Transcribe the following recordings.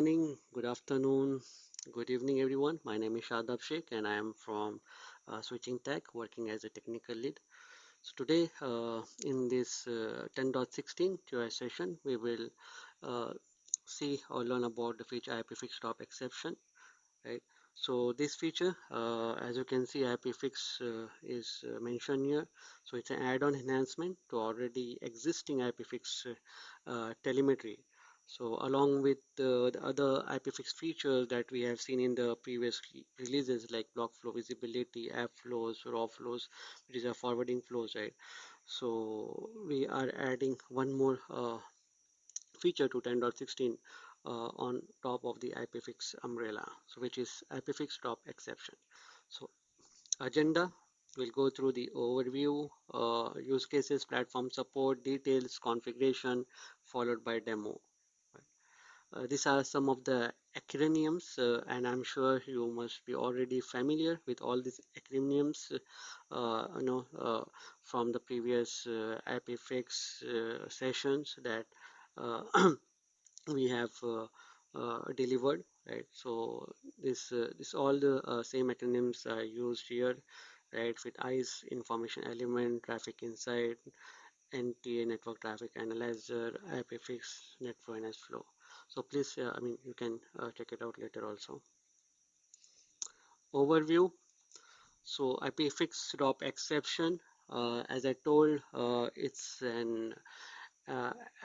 morning, good afternoon, good evening, everyone. My name is Shadab Sheikh, and I am from Switching Tech, working as a technical lead. So today, in this 10.16 QA session, we will uh, see or learn about the feature IPFIX drop exception. Right. So this feature, as you can see, IPFIX is mentioned here. So it's an add-on enhancement to already existing IPFIX telemetry. So along with the other IPFIX features that we have seen in the previous releases, like block flow visibility, app flows, raw flows, which is a forwarding flows, right? So we are adding one more feature to 10.16 on top of the IPFIX umbrella, so which is IPFIX drop exception. So agenda, we'll go through the overview, use cases, platform support, details, configuration, followed by demo. These are some of the acronyms, and I'm sure you must be already familiar with all these acronyms, from the previous IPFIX sessions that we have delivered, right? So this all the same acronyms are used here, right? With ICE, information element, traffic insight, NTA, network traffic analyzer, IPFIX, network and flow. So please, you can check it out later also. Overview. So IPFIX drop exception, as I told, it's an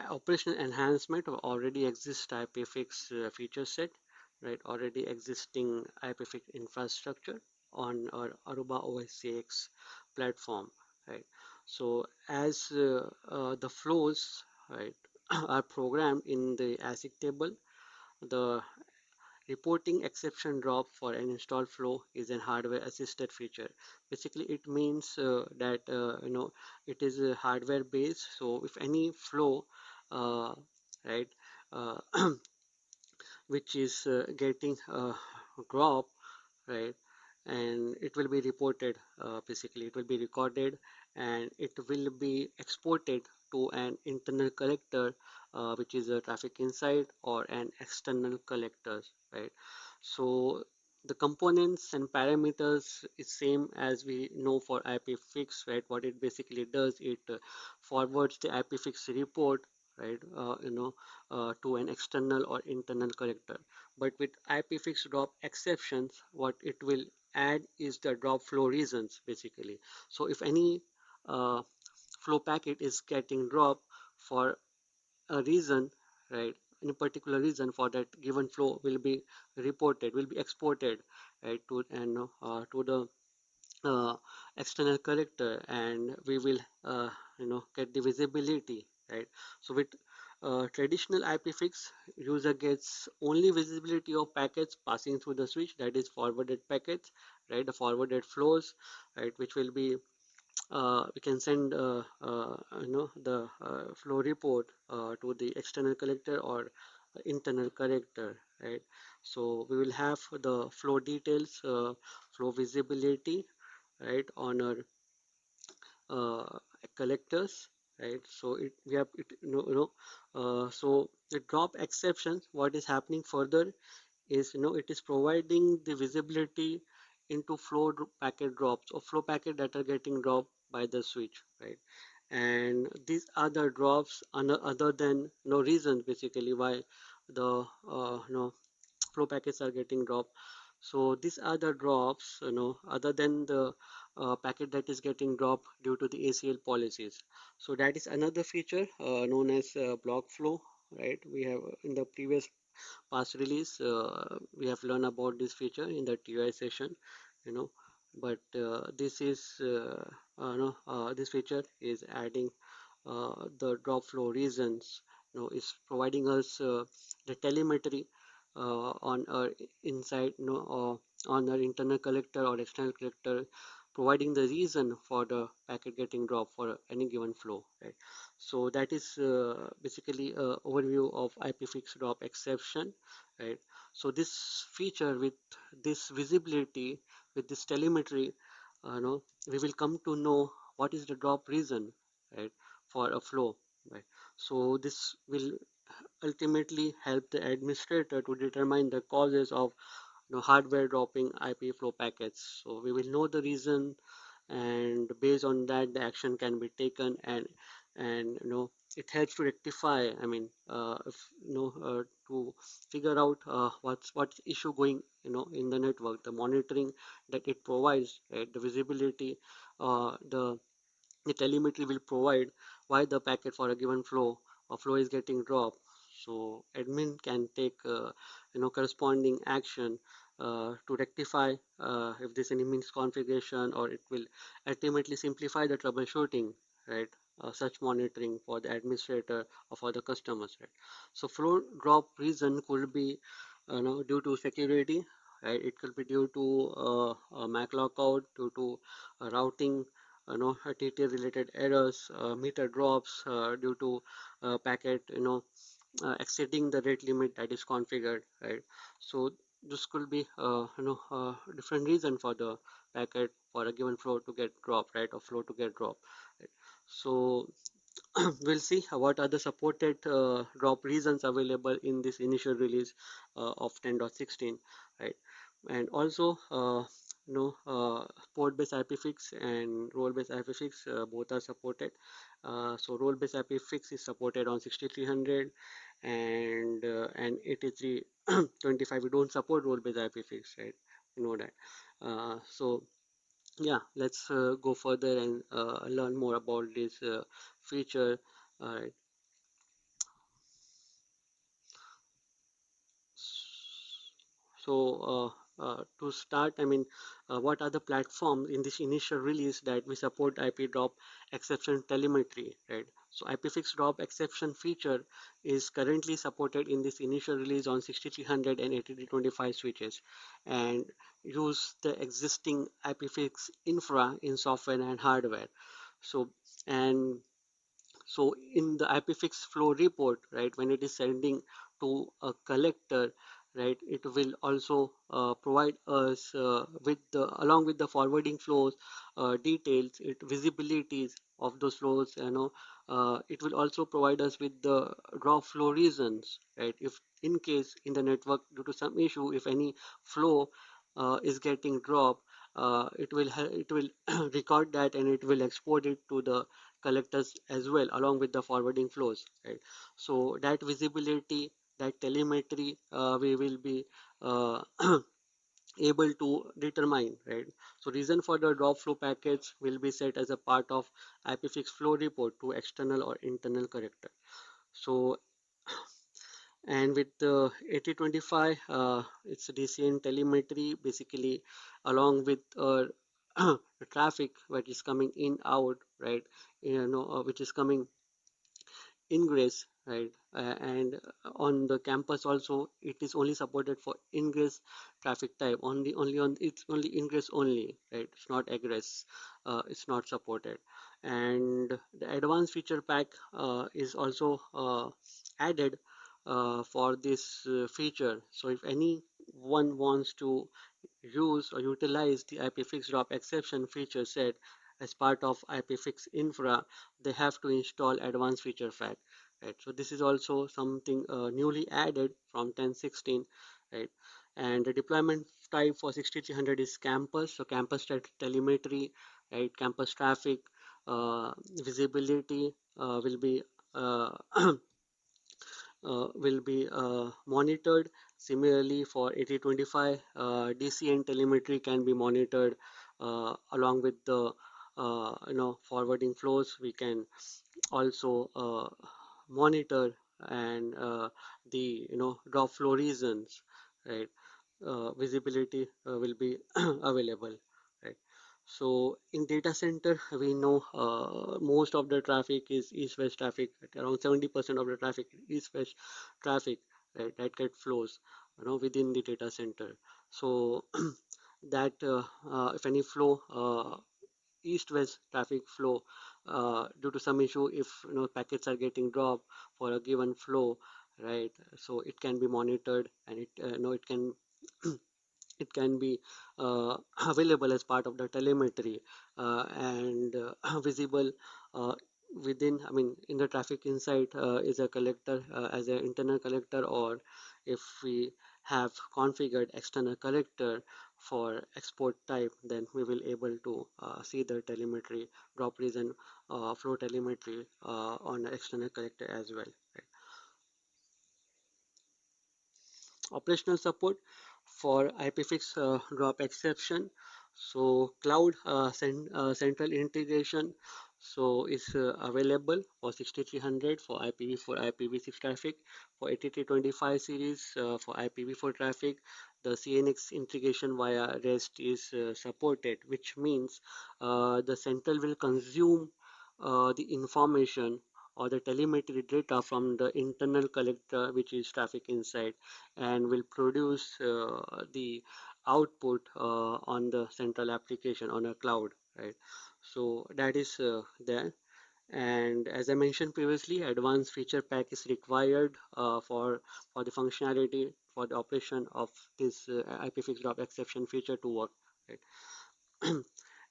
operational enhancement of already exist IPFIX feature set, right? Already existing IPFIX infrastructure on our Aruba OS-CX platform, right? So as the flows, right, are programmed in the ASIC table, the reporting exception drop for an installed flow is a hardware assisted feature. Basically, it means that it is hardware based. So if any flow, right, uh, which is getting drop, right, and it will be reported. Basically, it will be recorded and it will be exported to an internal collector, which is a traffic insight or an external collector, right? So the components and parameters is same as we know for IPFIX, right? What it basically does, it forwards the IPFIX report, right, to an external or internal collector. But with IPFIX drop exceptions, what it will add is the drop flow reasons, basically. So if any uh, flow packet is getting dropped for a reason, right, any particular reason, for that given flow will be reported, will be exported, right, to the uh, external collector, and we will get the visibility, right? So with traditional IPFIX, user gets only visibility of packets passing through the switch, that is forwarded packets, right? The forwarded flows, right, which will be we can send the flow report to the external collector or internal collector, right? So we will have the flow details, flow visibility, right, on our uh, collectors, right? So it we have it so the drop exceptions, what is happening further is, it is providing the visibility into flow packet drops or flow packet that are getting dropped by the switch, right? And these are the drops other than no reasons, basically, why the flow packets are getting dropped. So these are the drops, other than the packet that is getting dropped due to the ACL policies. So that is another feature known as block flow, right? We have in the previous past release, we have learned about this feature in the TI session, you know, but this feature is adding the drop flow reasons, is providing us the telemetry on our inside, on our internal collector or external collector, providing the reason for the packet getting dropped for any given flow, right? So that is basically a overview of IPFIX drop exception, right? So this feature with this visibility, with this telemetry, we will come to know what is the drop reason, right, for a flow, right? So this will ultimately help the administrator to determine the causes of hardware dropping IP flow packets. So we will know the reason, and based on that, the action can be taken, and it helps to rectify. I mean, if, to figure out what's issue going in the network, the monitoring that it provides, right, the visibility, the telemetry will provide why the packet for a given flow or flow is getting dropped. So admin can take corresponding action to rectify if there's any misconfiguration, or it will ultimately simplify the troubleshooting, right? Such monitoring for the administrator or for the customers, right? So flow drop reason could be due to security, right? It could be due to MAC lockout, due to routing, TTL related errors, meter drops due to packet exceeding the rate limit that is configured, right? So this could be different reason for the packet for a given flow to get dropped, right, or flow to get dropped, right? So we'll see what are the supported drop reasons available in this initial release of 10.16, right? And also, port-based IPFIX and role-based IPFIX both are supported. So role-based IPFIX is supported on 6300, and 8325 we don't support role-based IPFIX, right? You know that. So yeah, let's go further and learn more about this feature. Right. So to start, I mean, what are the platforms in this initial release that we support IP drop exception telemetry, right? So IPFIX drop exception feature is currently supported in this initial release on 6300 and 8325 switches, and use the existing IPFIX infra in software and hardware. So, and so in the IPFIX flow report, right, when it is sending to a collector, right, it will also provide us with the along with the forwarding flows details, it visibilities of those flows. It will also provide us with the drop flow reasons, right? If in case in the network due to some issue, if any flow is getting dropped, it will record that, and it will export it to the collectors as well along with the forwarding flows, right? So that visibility, that telemetry, we will be uh, able to determine, right? So reason for the drop flow packets will be set as a part of IPFIX flow report to external or internal corrector. So, and with the 8025, it's DCN telemetry basically, along with the traffic that is coming in out, right? Which is coming ingress, right? And on the campus also, it is only supported for ingress traffic type, only on it's only ingress only, right? It's not egress, it's not supported. And the advanced feature pack is also added for this feature. So if anyone wants to use or utilize the IPFIX drop exception feature set as part of IPFIX infra, they have to install advanced feature pack, right? So this is also something newly added from 10.16, right? And the deployment type for 6300 is campus, so campus telemetry, right? Campus traffic visibility uh, will be monitored. Similarly, for 8025, DCN telemetry can be monitored along with the forwarding flows. We can also monitor and the drop flow reasons, right? Visibility will be available, right? So in data center, we know most of the traffic is east-west traffic. Around 70% of the traffic is east-west traffic, right? That get flows, within the data center. So that if any flow east-west traffic flow due to some issue, if packets are getting dropped for a given flow, right? So it can be monitored, and it can it can be available as part of the telemetry, and visible uh, within, I mean, in the traffic insight is a collector as an internal collector, or if we have configured external collector for export type, then we will able to see the telemetry, drop region, flow telemetry on the external collector as well. Right? Operational support for IPFIX drop exception. So cloud central integration so is available for 6300 for IPv4 IPv6 traffic, for 8325 series for IPv4 traffic. The CNX integration via REST is supported, which means the central will consume the information or the telemetry data from the internal collector, which is traffic insight, and will produce the output on the central application on a cloud, right? So that is there. And as I mentioned previously, advanced feature pack is required for the functionality for the operation of this IPFIX drop exception feature to work, right?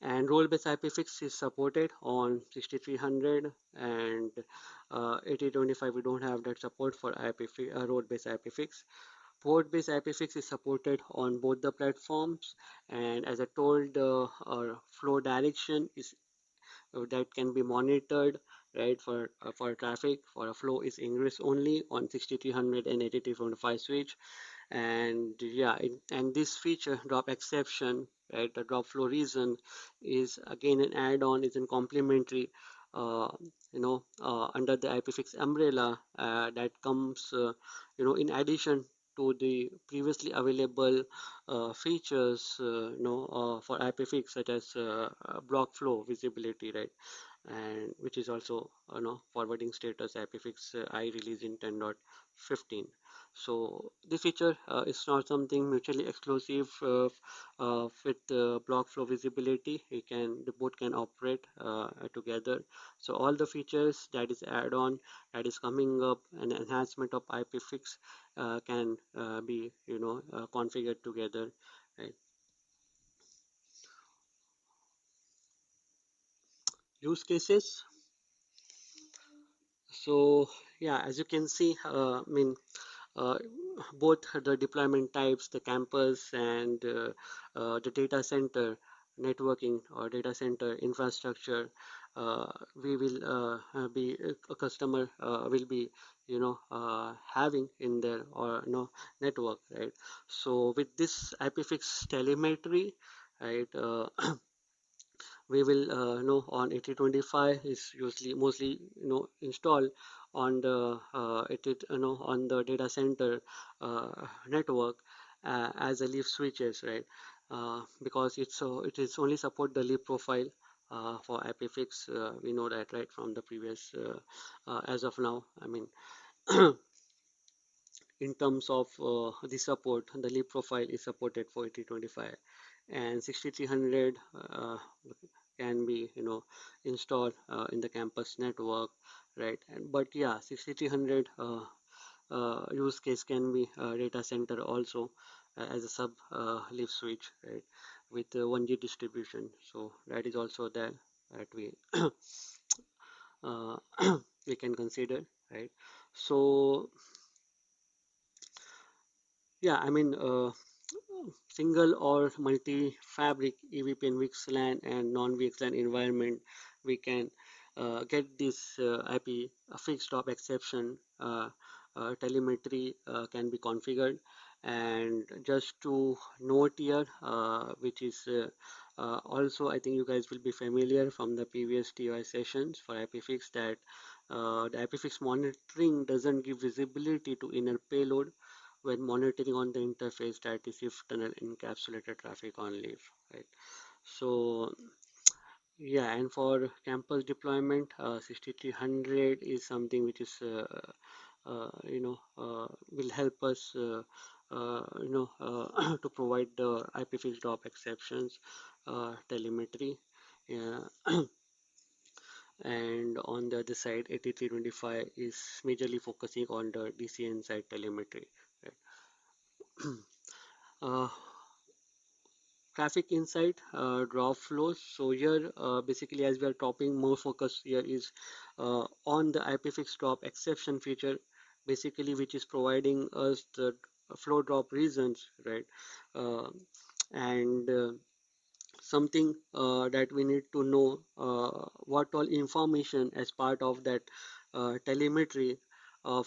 And role-based IPFIX is supported on 6300 and 8025. We don't have that support for IPFIX, role-based IPFIX. Port-based IPFIX is supported on both the platforms, and as I told, our flow direction is that can be monitored, right? For traffic, for a flow is ingress only on 6300 and 8325 switch. And yeah, and this feature drop exception, right, the drop flow reason is again an add-on, is in complementary uh, under the IPFIX umbrella that comes in addition to the previously available features for IPFIX, such as block flow visibility, right, and which is also forwarding status IPFIX I release in 10.15. So this feature is not something mutually exclusive with block flow visibility. The both can operate together. So all the features that is add-on that is coming up, an enhancement of IPFIX can be configured together. Right? Use cases. So yeah, as you can see, I mean, uh, both the deployment types, the campus and the data center networking or data center infrastructure, we will be a customer will be having in their or network, right? So with this IPFIX telemetry, right, we will know on 8025 is usually mostly installed on the on the data center network as a leaf switches, right? Because it is only support the leaf profile for IPFIX. We know that, right, from the previous as of now, I mean, in terms of the support, the leaf profile is supported for 8025, and 6300 can be installed in the campus network, right? But yeah, 6300 use case can be data center also as a sub leaf switch, right, with 1G distribution. So that is also there that we uh, we can consider, right? So yeah, I mean, single or multi-fabric EVPN VXLAN and non-VXLAN environment, we can get this IP fixed top exception telemetry can be configured. And just to note here, which is also I think you guys will be familiar from the previous TOI sessions for IPFIX, that the IPFIX monitoring doesn't give visibility to inner payload when monitoring on the interface that is if tunnel encapsulated traffic on leaf, right? So yeah, and for campus deployment, 6300 is something which is will help us to provide the IPFIX drop exceptions telemetry. Yeah. And on the other side, 8325 is majorly focusing on the DCN side telemetry, right? Uh, traffic insight, drop flows. So here, basically, as we are talking, more focus here is on the IPFIX drop exception feature, basically, which is providing us the flow drop reasons, right? Uh, and something that we need to know what all information as part of that telemetry of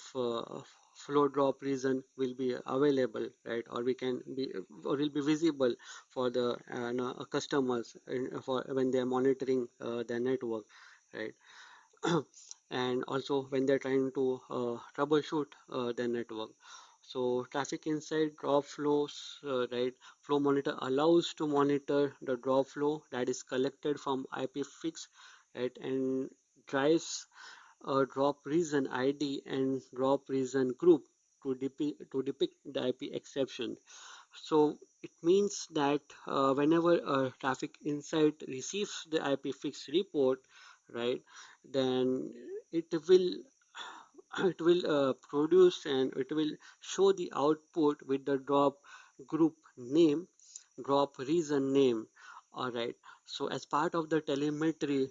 flow drop reason will be available, right, or we can be or will be visible for the customers for when they are monitoring their network, right. And also when they're trying to troubleshoot their network. So traffic insight drop flows, right? Flow monitor allows to monitor the drop flow that is collected from IPFIX, right, and drives a drop region ID and drop region group to depict the IP exception. So it means that whenever a traffic insight receives the IPFIX report, right, then it will it will produce and it will show the output with the drop group name, drop region name. All right. So as part of the telemetry,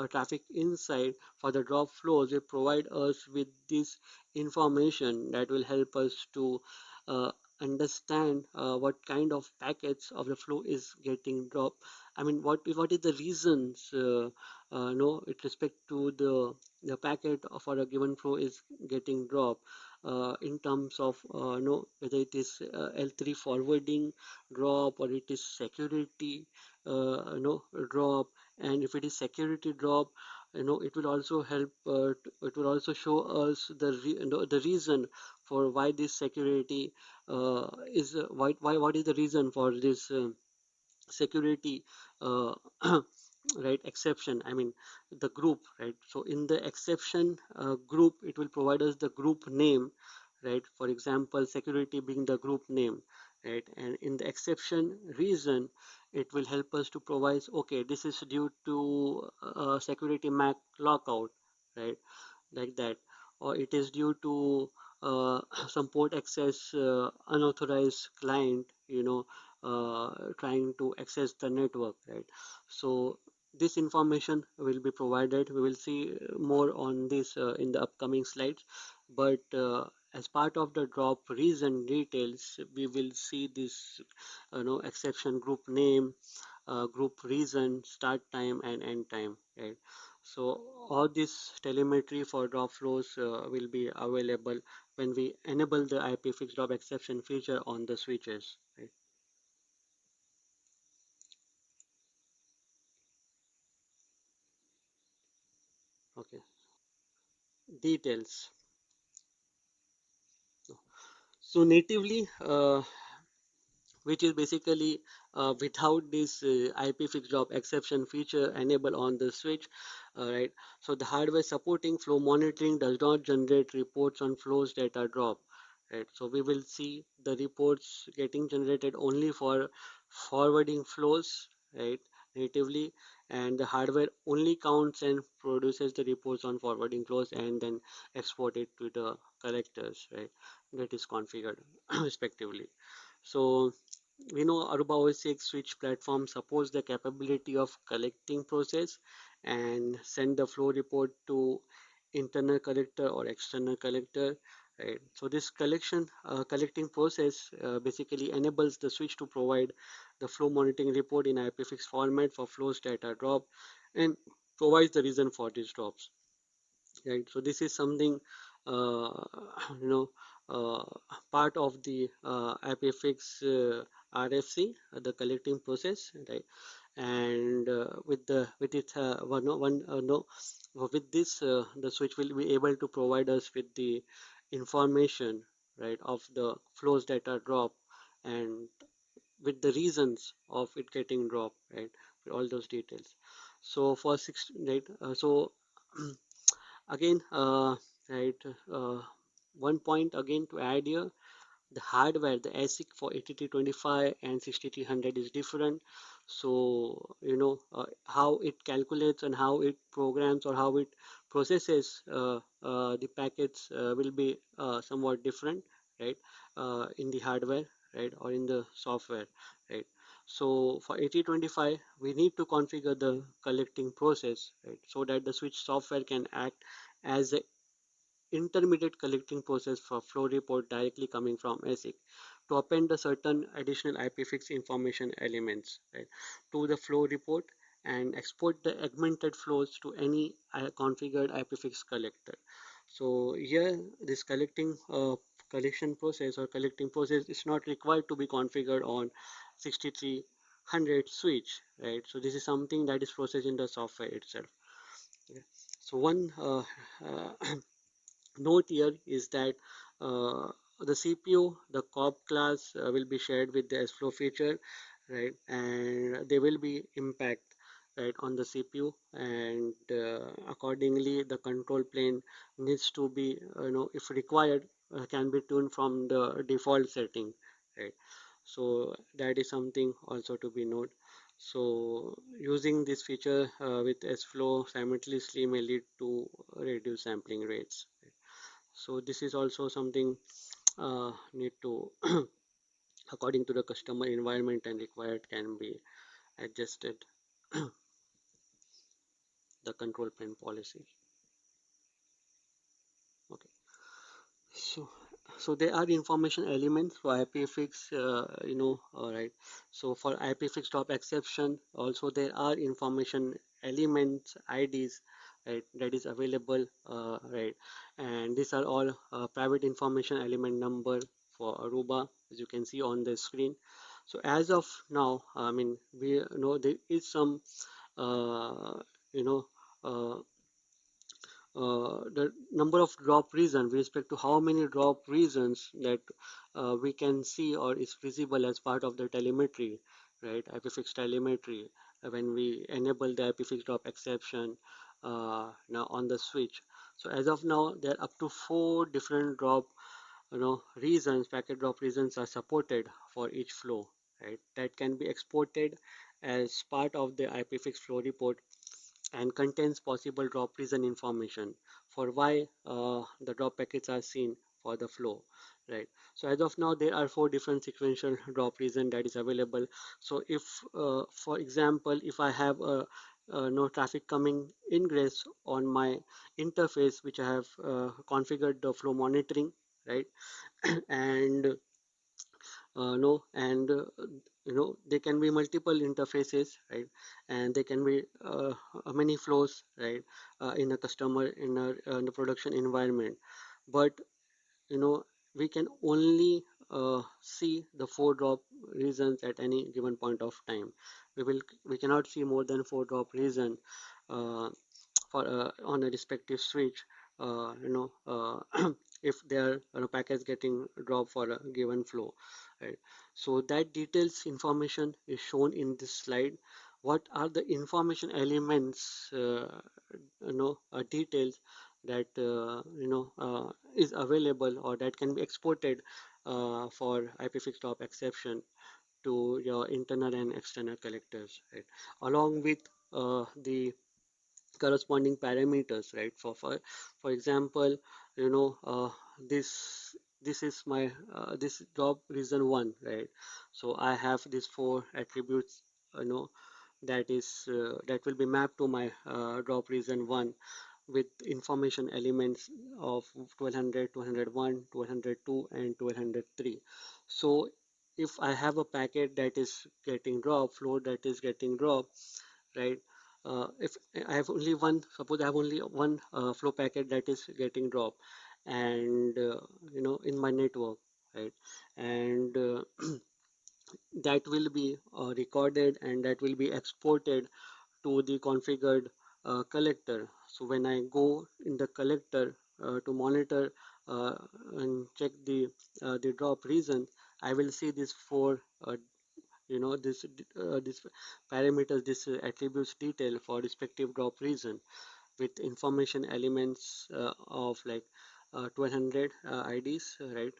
traffic insight for the drop flows, it provide us with this information that will help us to uh, understand what kind of packets of the flow is getting dropped. I mean, what is the reasons, with respect to the packet for a given flow is getting dropped, in terms of whether it is L3 forwarding drop or it is security drop. And if it is security drop, it will also help it will also show us the reason for why this security is why what is the reason for this security uh, right exception. I mean the group, right. So in the exception group, it will provide us the group name, right. For example, security being the group name, right. And in the exception reason, it will help us to provide, okay, this is due to security mac lockout, right, like that, or it is due to some port access, unauthorized client, trying to access the network, right. So this information will be provided. We will see more on this in the upcoming slides, but as part of the drop reason details, we will see this exception group name, group reason, start time and end time, right. So all this telemetry for drop flows will be available when we enable the IPFIX drop exception feature on the switches, right. Okay, details. So natively, which is basically without this IPFIX drop exception feature enabled on the switch, right? So the hardware supporting flow monitoring does not generate reports on flows that are dropped, right? So we will see the reports getting generated only for forwarding flows, right? Natively, and the hardware only counts and produces the reports on forwarding flows and then export it to the collectors, right? That is configured respectively. So we know Aruba OS-CX switch platform supports the capability of collecting process and send the flow report to internal collector or external collector. Right. So this collecting process basically enables the switch to provide the flow monitoring report in IPFIX format for flows that are dropped and provides the reason for these drops, right. So this is something uh, you know uh, part of the IPFIX RFC, the collecting process, right. And with it one no with this the switch will be able to provide us with the information, right, of the flows that are dropped and with the reasons of it getting dropped, right, with all those details. So for six, right, so again, right, one point again to add here, the hardware, the ASIC for 8325 and 6300 is different. So, how it calculates and how it programs or how it processes the packets will be somewhat different, right, in the hardware, right, or in the software, right. So for 8025, we need to configure the collecting process, right, so that the switch software can act as a intermediate collecting process for flow report directly coming from ASIC to append the certain additional IPFIX information elements, right, to the flow report and export the augmented flows to any configured IPFIX collector. So here this collection process or collecting process is not required to be configured on 6300 switch, right? So this is something that is processed in the software itself. Okay. So one uh, note here is that the CPU, the COP class will be shared with the SFlow feature, right? And there will be impact, right, on the CPU, and accordingly the control plane needs to be, if required, can be tuned from the default setting, right? So that is something also to be noted. So using this feature with SFlow simultaneously may lead to reduced sampling rates. So this is also something need to according to the customer environment and required can be adjusted the control plane policy. Okay. So, so there are information elements for IPFIX, right. So for IPFIX top exception, also there are information elements, IDs, right, that is available, right, and these are all private information element number for Aruba, as you can see on the screen. So as of now, I mean, we know there is some, uh, you know, uh, the number of drop regions with respect to how many drop regions that we can see or is visible as part of the telemetry, right? IPFIX telemetry when we enable the IPFIX drop exception now on the switch. So as of now, there are up to 4 different drop, reasons, packet drop reasons are supported for each flow, right? That can be exported as part of the IPFIX flow report and contains possible drop reason information for why the drop packets are seen for the flow, right? So as of now there are 4 different sequential drop reason that is available. So if for example if I have a no traffic coming ingress on my interface which I have configured the flow monitoring, right, and no and there can be multiple interfaces, right, and there can be many flows, right, in a customer in a production environment, but you know we can only see the 4 drop regions at any given point of time. We cannot see more than 4 drop region uh, for on a respective switch, if their packets getting dropped for a given flow, right. So that details information is shown in this slide. What are the information elements, details that is available or that can be exported for IPFIX top exception to your internal and external collectors, right, along with the corresponding parameters, right. For example, you know uh, this this is my this job reason 1, right. So I have these 4 attributes, you know that will be mapped to my drop reason 1 with information elements of 1200, 201, 1202, and 1203. So if I have a packet that is getting dropped, flow that is getting dropped, right, if I have only one, suppose I have only one flow packet that is getting dropped, and in my network, right, and that will be recorded and that will be exported to the configured collector. So when I go in the collector to monitor uh, and check the drop reason, I will see these 4 this parameters, this attributes detail for respective drop region with information elements of like 1200 IDs, right.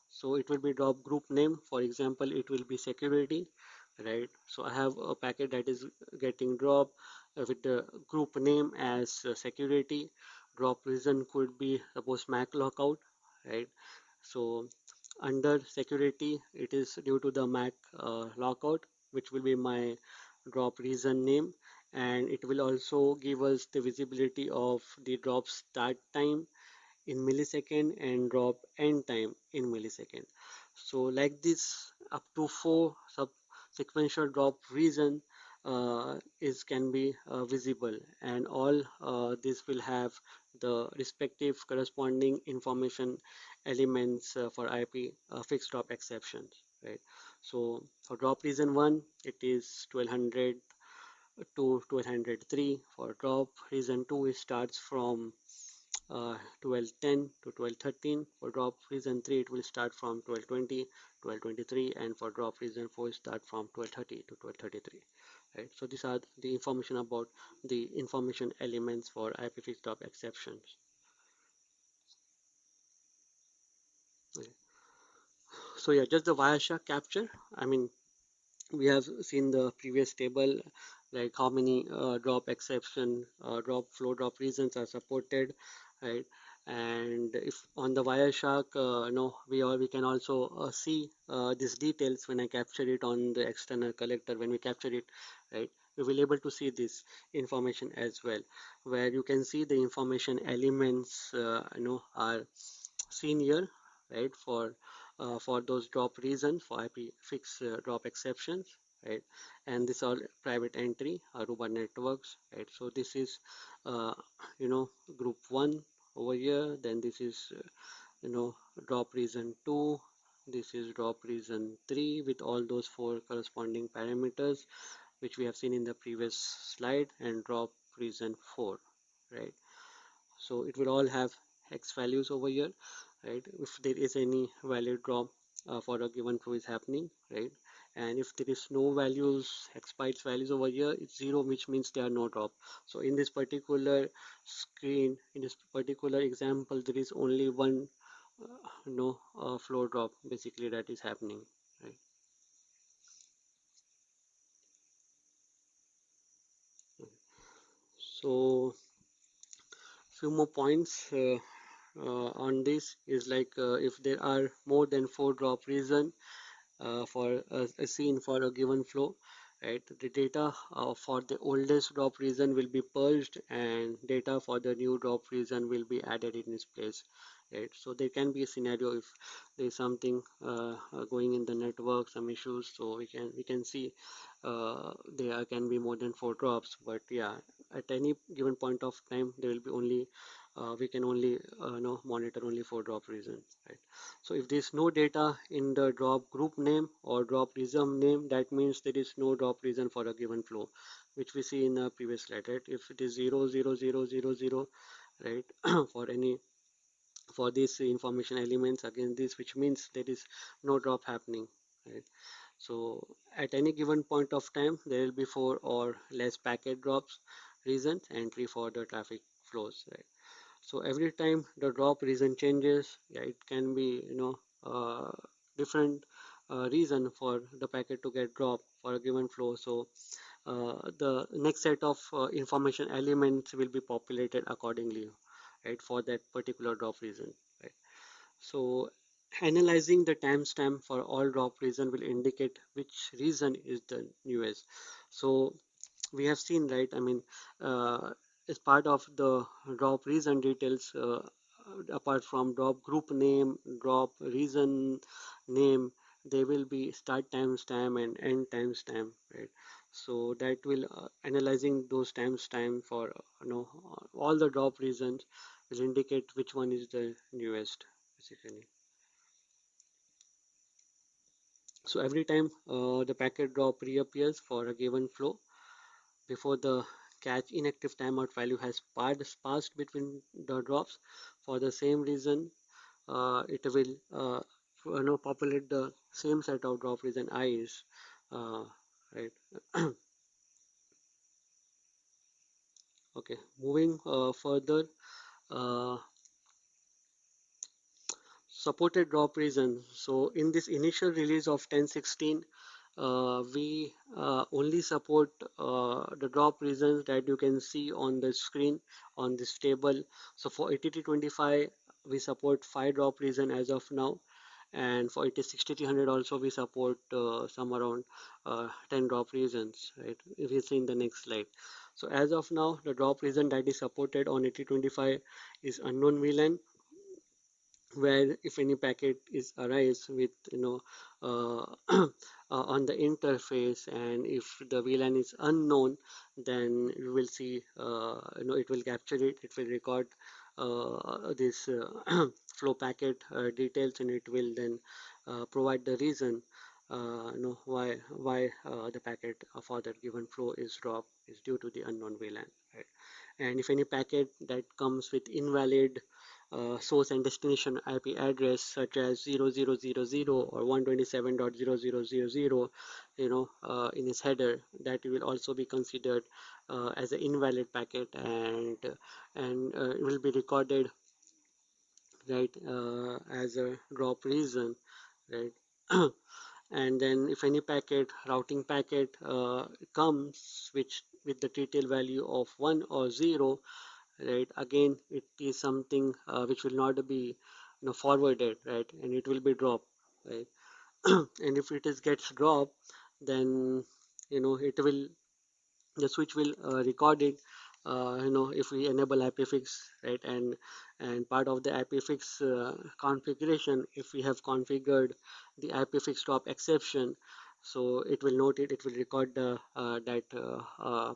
So it will be drop group name, for example it will be security, right. So I have a packet that is getting dropped with the group name as security. Drop reason could be suppose MAC lockout, right. So under security it is due to the MAC lockout, which will be my drop region name, and it will also give us the visibility of the drop start time in millisecond and drop end time in millisecond. So like this, up to four sub sequential drop region is can be visible, and all this will have the respective corresponding information elements for IP fixed drop exceptions, right? So for drop region 1, it is 1200 to 1203. For drop region 2, it starts from 1210 to 1213. For drop region 3, it will start from 1220, 1223, and for drop region 4, start from 1230 to 1233. Right. So these are the information about the information elements for IPFIX drop exceptions. Okay. So yeah, just the Wireshark capture. I mean, we have seen the previous table, like how many drop exception, drop flow drop regions are supported, right? And if on the Wireshark, no, we can also see these details when I capture it on the external collector. When we capture it, right, we will able to see this information as well, where you can see the information elements, are seen here, right, for those drop reasons for IPFIX drop exceptions, right, and this are private entry Aruba networks, right. So this is uh, group 1 over here, then this is drop reason 2, this is drop reason 3 with all those four corresponding parameters which we have seen in the previous slide, and drop reason 4, right. So it will all have X values over here, right? If there is any valid drop for a given flow is happening, right? And if there is no values, X bytes values over here, it's zero, which means there are no drop. So in this particular screen, in this particular example, there is only one no flow drop basically that is happening, right? So few more points on this is like if there are more than four drop reason for a scene for a given flow, right, the data for the oldest drop region will be purged and data for the new drop region will be added in its place, right. So there can be a scenario if there is something going in the network, some issues, so we can see there can be more than four drops, but yeah, at any given point of time there will be only we can only monitor only four drop regions, right. So if there is no data in the drop group name or drop region name, that means there is no drop region for a given flow, which we see in the previous slide, right. If it is 0 0 0 0 0, right, for any for these information elements against this, which means there is no drop happening, right. So at any given point of time there will be four or less packet drops reasons entry for the traffic flows, right. So every time the drop region changes, yeah, it can be different reason for the packet to get dropped for a given flow. So the next set of information elements will be populated accordingly, right, for that particular drop region, right. So analyzing the timestamp for all drop region will indicate which region is the newest. So we have seen, right, I mean, uh, as part of the drop region details, apart from drop group name, drop region name, there will be start timestamp and end timestamp, right. So that will analyzing those timestamp for all the drop regions will indicate which one is the newest basically. So every time the packet drop reappears for a given flow before the catch inactive timeout value has passed between the drops, for the same reason it will populate the same set of drop region i's, right. Okay, moving further, uh, supported drop region. So in this initial release of 10.16, we only support the drop regions that you can see on the screen on this table. So for ATT25, we support 5 drop region as of now, and for it is 6300 also we support some around 10 drop regions, right? If you see in the next slide. So as of now, the drop region that is supported on 8025 is unknown VLAN, where if any packet is arrives with on the interface, and if the VLAN is unknown, then you will see it will capture it, it will record this flow packet details, and it will then provide the reason why the packet for that given flow is dropped is due to the unknown VLAN, right? And if any packet that comes with invalid source and destination IP address such as 0000 or 127.0000, in its header, that will also be considered as an invalid packet, and it will be recorded, right, as a drop reason, right? And then if any packet, routing packet comes which with the detail value of 1 or 0, right, again it is something which will not be forwarded, right, and it will be dropped, right? And if it is gets dropped, then it will, the switch will record it, if we enable IPFIX, right? And part of the IPFIX configuration, if we have configured the IPFIX drop exception, so it will note it, it will record the that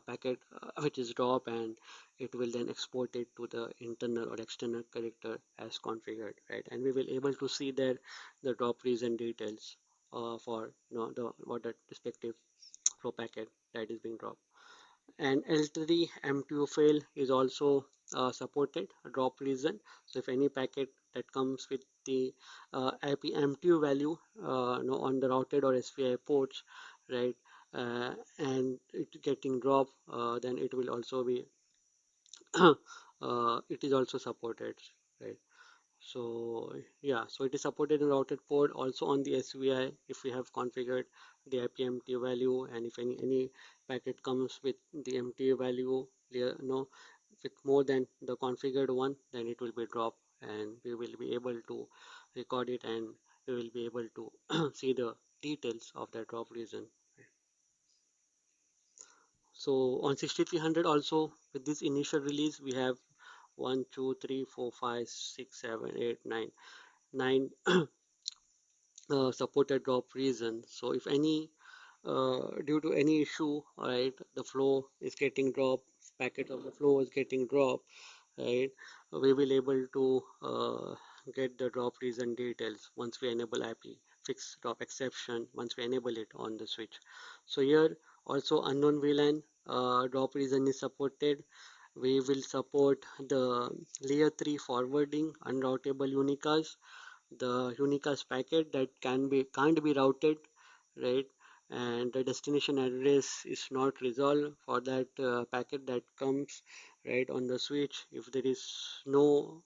packet which is drop, and it will then export it to the internal or external character as configured, right? And we will able to see there the drop reason details for the what the respective flow packet that is being dropped. And L3 M2 fail is also supported, a drop reason. So if any packet that comes with the IP M2 value on the routed or SPI ports, right, and it getting dropped, then it will also be it is also supported, right? So yeah, so it is supported in routed port, also on the SVI if we have configured the IPMT value, and if any packet comes with the MTA value, with more than the configured one, then it will be dropped, and we will be able to record it, and we will be able to see the details of that drop reason. So on 6300 also, with this initial release, we have 1 2 3 4 5 6 7 8 9 9 supported drop reason. So if any due to any issue, right, the flow is getting dropped, packet of the flow is getting dropped, right, we will able to get the drop reason details once we enable IP fix drop exception, once we enable it on the switch. So here also unknown VLAN drop reason is supported. We will support the layer 3 forwarding unroutable unicast, the unicast packet that can't be routed, right, and the destination address is not resolved for that packet that comes right on the switch. If there is no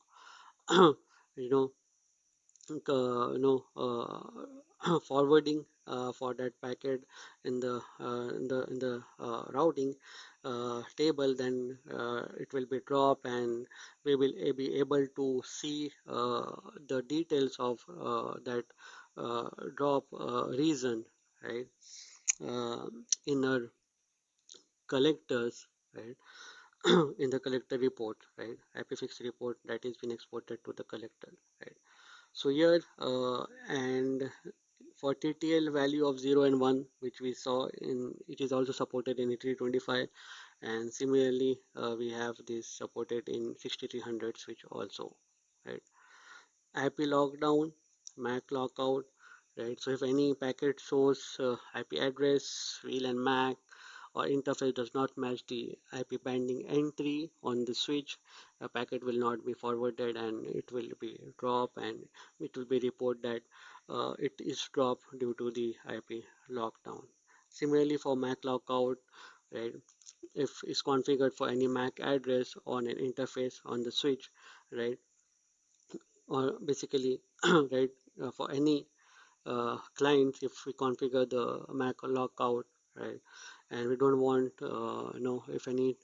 you know forwarding for that packet in the routing table, then it will be dropped, and we will be able to see the details of that drop reason, right, uh, in our collectors, right, in the collector report, right, IPFIX report that is been exported to the collector, right. So here and for TTL value of 0 and 1, which we saw in, it is also supported in 325, and similarly we have this supported in 6300 switch also, right. IP lockdown, MAC lockout, right. So if any packet shows IP address, VLAN MAC, or interface does not match the IP binding entry on the switch, a packet will not be forwarded, and it will be dropped, and it will be reported that it is dropped due to the IP lockdown. Similarly for MAC lockout, right, if it's configured for any MAC address on an interface on the switch, right, or basically right, for any client, if we configure the MAC lockout, right, and we don't want if any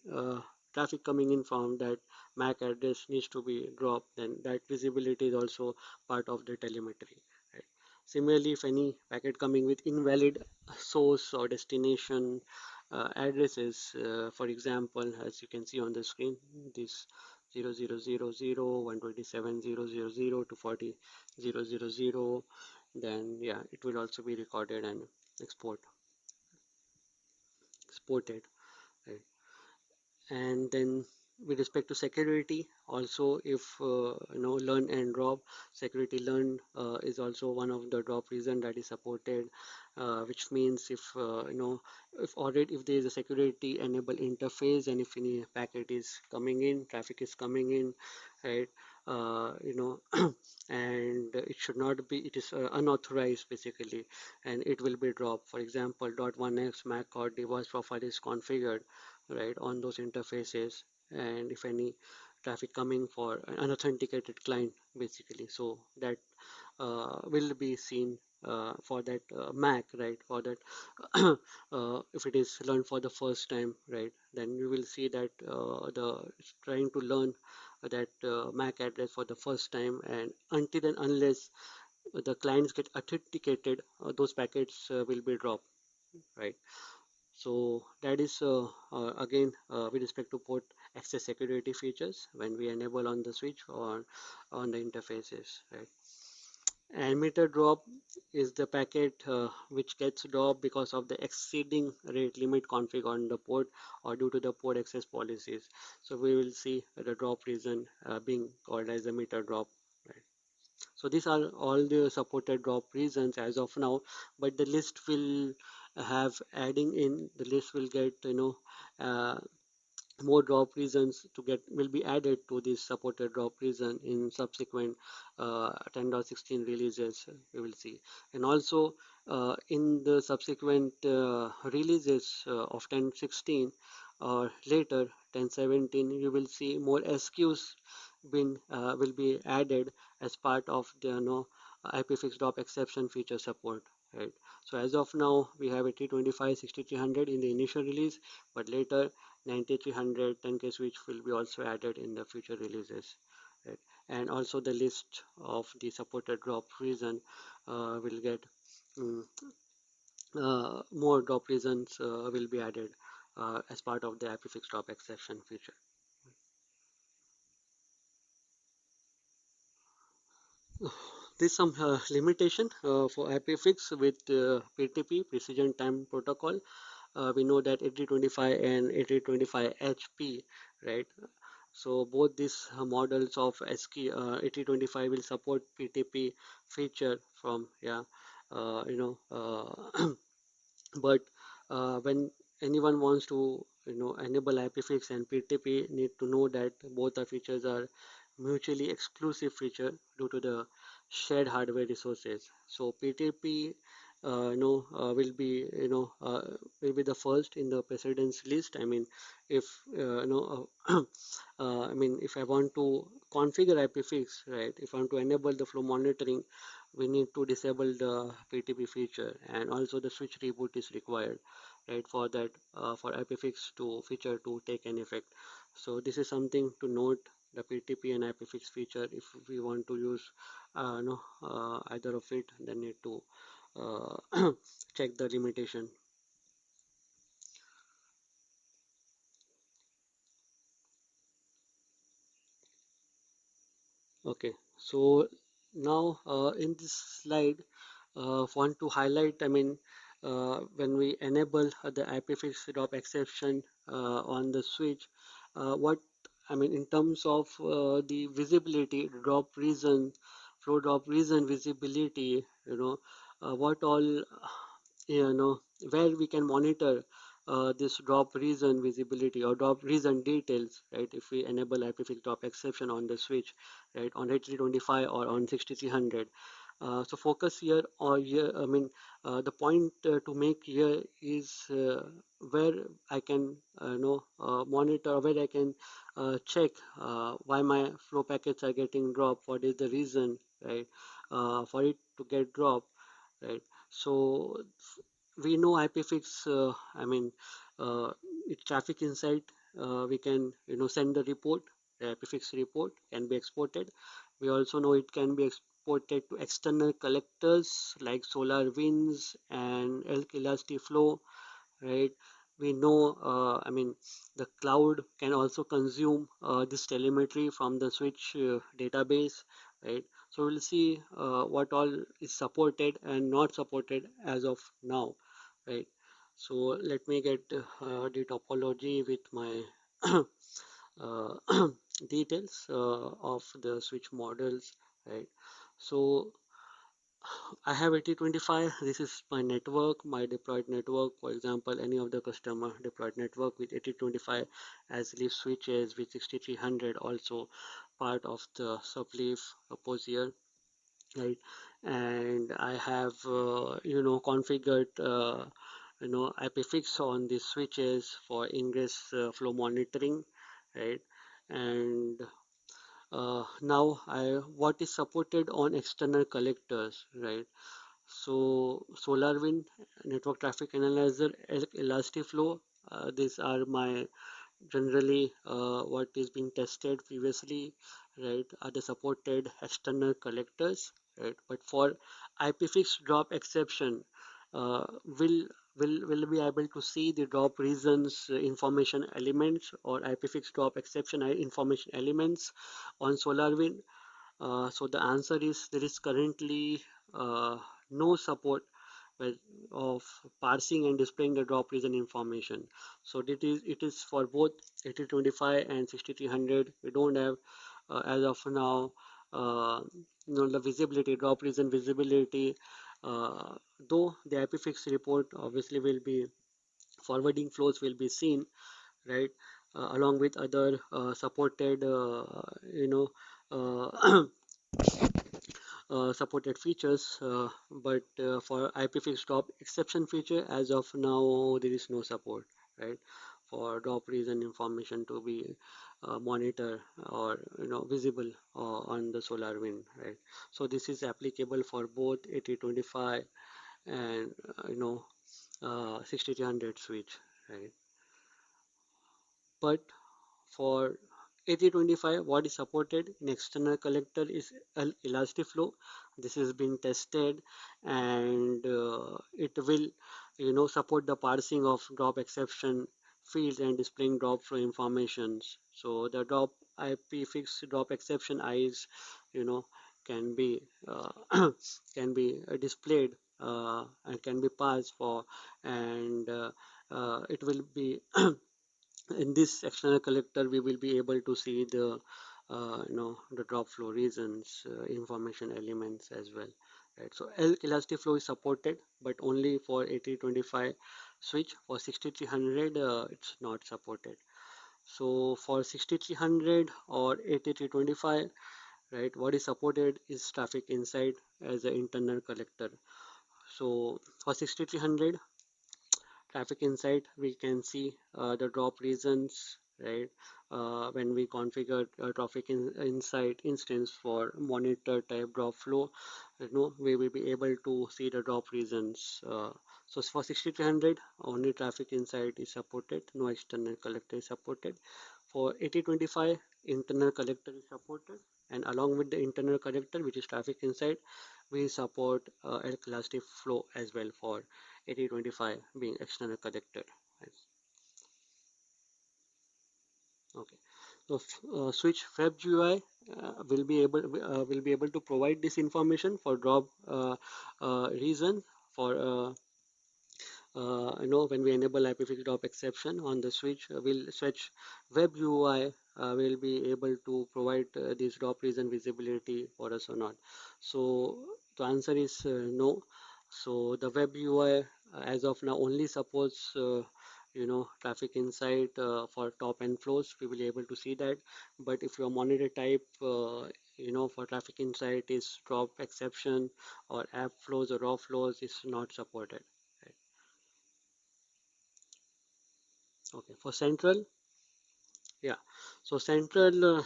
traffic coming in from that MAC address needs to be dropped, then that visibility is also part of the telemetry, right. Similarly, if any packet coming with invalid source or destination addresses, for example, as you can see on the screen, this 0000, 127.0.0.0 to 40.0.0.0, then yeah, it will also be recorded and exported, right? And then with respect to security, also if learn and drop, security learn is also one of the drop reason that is supported, which means if if there is a security enable interface and if any packet is coming in, traffic is coming in, right, and it should not be, it is unauthorized basically, and it will be dropped. For example, .1x MAC or device profile is configured, right, on those interfaces, and if any traffic coming for an unauthenticated client basically, so that will be seen for that MAC, right, for that if it is learned for the first time, right, then you will see that the trying to learn that MAC address for the first time, and until and unless the clients get authenticated, those packets will be dropped, right. So that is again with respect to port access security features when we enable on the switch or on the interfaces, right. And meter drop is the packet which gets dropped because of the exceeding rate limit config on the port or due to the port access policies. So we will see the drop reason being called as a meter drop, right. So these are all the supported drop reasons as of now, but the list will have adding in, the list will get uh, more drop reasons to get will be added to this supported drop reason in subsequent 10.16 releases, we will see. And also in the subsequent releases of 10.16 or later 10.17, you will see more SQs will be added as part of the IPFIX drop exception feature support, right. So as of now we have 8025 6300 in the initial release, but later 9300 10K switch will be also added in the future releases, right. And also the list of the supported drop reason will get um, more drop reasons will be added as part of the IPFIX drop exception feature. There's some limitation for IPFIX with PTP, Precision Time Protocol. We know that 8025 and 8025 HP, right? So both these models of SK 8025 will support PTP feature from, yeah, but when anyone wants to enable IPFIX and PTP, need to know that both the features are mutually exclusive feature due to the shared hardware resources. So PTP will be the first in the precedence list. I mean, if I mean, if I want to configure IPFIX, right, if I want to enable the flow monitoring, we need to disable the PTP feature, and also the switch reboot is required, right, for that for IPFIX to feature to take an effect. So this is something to note, the PTP and IPFIX feature. If we want to use no either of it, then need to check the limitation. Okay, so now in this slide, want to highlight, I mean, when we enable the IPFIX drop exception on the switch, what I mean in terms of the visibility, drop reason, flow drop reason visibility, what all where we can monitor this drop reason visibility or drop reason details, right, if we enable IPFIX drop exception on the switch, right, on 8325 or on 6300. So focus here, or here, I mean, the point to make here is where I can monitor, where I can check why my flow packets are getting dropped, what is the reason, right, for it to get dropped, right. So we know IPFIX, I mean, it's traffic insight. We can send the report, the IPFIX report can be exported. We also know it can be exported to external collectors like SolarWinds and Elk Elasticflow, right? We know, I mean, the cloud can also consume this telemetry from the switch database, right? So we'll see what all is supported and not supported as of now, right? So let me get the topology with my uh, details of the switch models, right? So I have 8025. This is my network, my deployed network. For example, any of the customer deployed network with 8025 as leaf switches with 6300 also part of the subleaf oppose here, right? And I have configured IPFIX on these switches for ingress flow monitoring, right? And now what is supported on external collectors, right? So SolarWind, Network Traffic Analyzer, Elasticflow, these are my generally what is being tested previously, right, are the supported external collectors, right? But for IPFIX drop exception, uh, will will be able to see the drop reasons, information elements, or IPFIX drop exception information elements on SolarWind. So the answer is there is currently no support with, of parsing and displaying the drop region information. So it is for both 8025 and 6300. We don't have as of now the visibility, drop region visibility. Uh, though the IPFIX report obviously will be forwarding flows will be seen, right, along with other supported uh, supported features, but for IPFIX drop exception feature, as of now, there is no support, right, for drop reason information to be monitor or visible on the SolarWind, right. So this is applicable for both 8025 and 6300 switch, right. But for 8025, what is supported in external collector is Elasticflow. This is being tested, and it will support the parsing of drop exception fields and displaying drop flow informations. So the drop IPFIX drop exception eyes you know can be can be displayed and can be passed for, and it will be in this external collector we will be able to see the the drop flow reasons, information elements as well, right. So Elasticflow is supported, but only for 8025 switch. For 6300 it's not supported. So for 6300 or 8325, right, what is supported is traffic insight as an internal collector. So for 6300 traffic insight, we can see the drop reasons, right? When we configure traffic insight instance for monitor type drop flow, we will be able to see the drop reasons. So for 6300, only traffic insight is supported, no external collector is supported. For 8025, internal collector is supported, and along with the internal collector, which is traffic insight, we support elastic flow as well for 8025 being external collector. Right. Okay, so switch web GUI will be able to provide this information for drop reason for when we enable IPFIX drop exception on the switch, will switch web UI will be able to provide this drop reason visibility for us or not. So the answer is no. So the web UI as of now only supports traffic insight for top end flows. We will be able to see that. But if your monitor type for traffic insight is drop exception or app flows or raw flows is not supported. Right. Okay, for central, yeah. So central,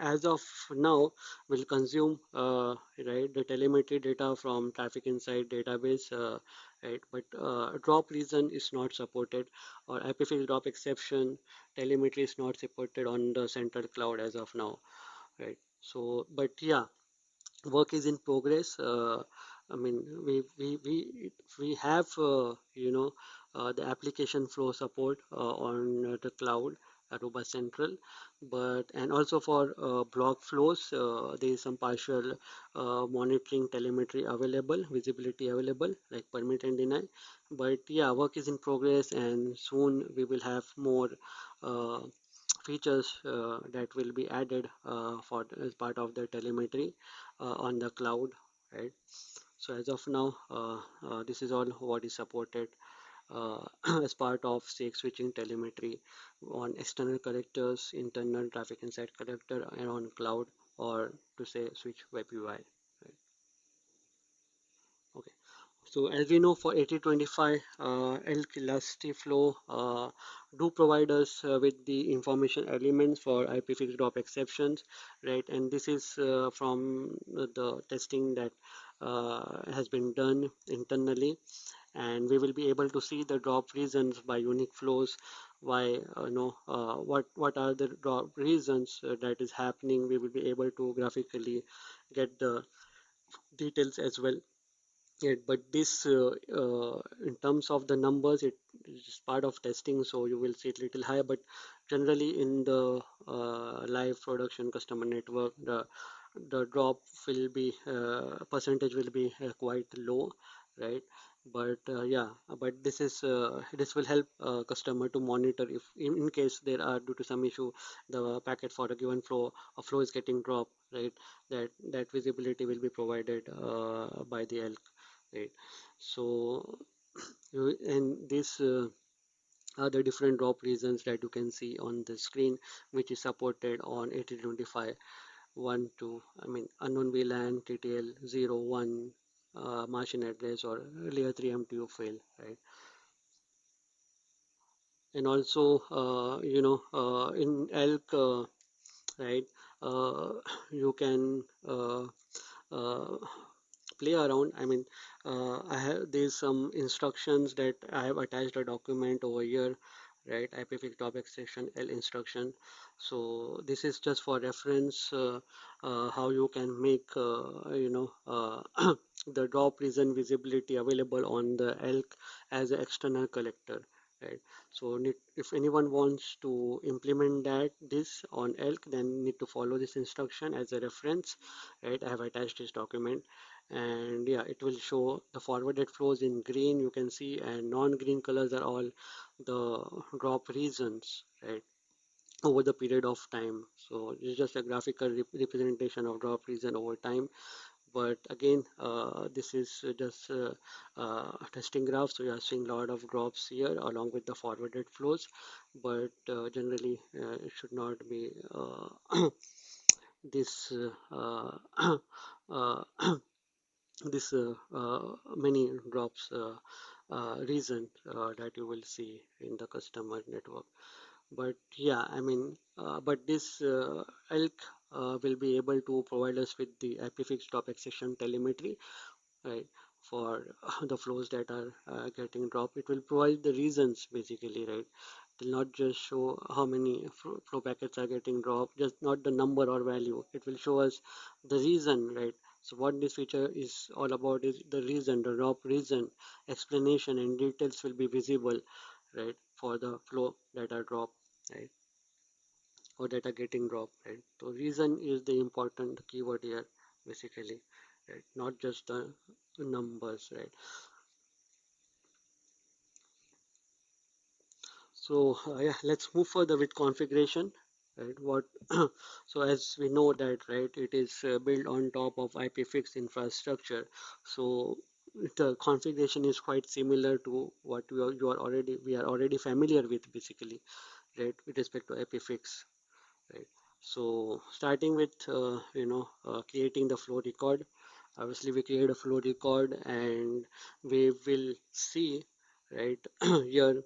as of now, will consume right the telemetry data from traffic insight database, right? But drop region is not supported, or IPFIX drop exception telemetry is not supported on the central cloud as of now, right? So, but yeah, work is in progress. I mean, we have the application flow support on the cloud Aruba Central, but and also for block flows, there is some partial monitoring telemetry available, visibility available, like permit and deny. But yeah, work is in progress, and soon we will have more uh, features that will be added for as part of the telemetry on the cloud, right? So as of now, this is all what is supported uh, as part of CX switching telemetry on external connectors, internal traffic insight connector, and on cloud, or to say switch web UI. Right? Okay. So as we know, for 8025, elk elastic flow do provide us with the information elements for IPFIX drop exceptions, right? And this is from the testing that has been done internally, and we will be able to see the drop reasons by unique flows. Why, what are the drop reasons that is happening? We will be able to graphically get the details as well. Yeah, but this in terms of the numbers, it is part of testing, so you will see it little higher. But generally, in the live production customer network, the drop will be percentage will be quite low, right? But yeah, but this will help customer to monitor if in case there are due to some issue the packet for a given flow a flow is getting dropped, right? That visibility will be provided by the elk, right? So and these are the different drop regions that you can see on the screen, which is supported on 8025 1 2, I mean unknown VLAN, TTL 0 1, Martian address, or layer 3 MTU fail, right? And also in elk, right, uh, you can uh, play around. I mean, I have there's some instructions that I have attached a document over here, right? IPFIX top exception L instruction. So this is just for reference how you can make the drop region visibility available on the elk as an external collector, right? So if anyone wants to implement this on elk, then need to follow this instruction as a reference, right? I have attached this document, and yeah, it will show the forwarded flows in green, you can see, and non-green colors are all the drop regions, right, over the period of time. So it's just a graphical representation of drop region over time. But again, this is just a testing graph, so you are seeing a lot of drops here along with the forwarded flows, but generally it should not be this uh, this many drops reason that you will see in the customer network. But yeah, I mean, but this elk will be able to provide us with the IPFIX top exception telemetry, right, for the flows that are getting dropped. It will provide the reasons basically, right? It will not just show how many flow packets are getting dropped, just not the number or value. It will show us the reason, right? So what this feature is all about is the reason, the drop reason, explanation and details will be visible, right, for the flow that are dropped, right, or that are getting dropped, right? So reason is the important keyword here, basically, right? Not just the numbers, right? So yeah, let's move further with configuration, right? What so as we know that, right, it is built on top of IPFIX infrastructure. So the configuration is quite similar to what we are already familiar with, basically, right, with respect to IPFIX, right? So starting with creating the flow record. Obviously, we create a flow record, and we will see, right, here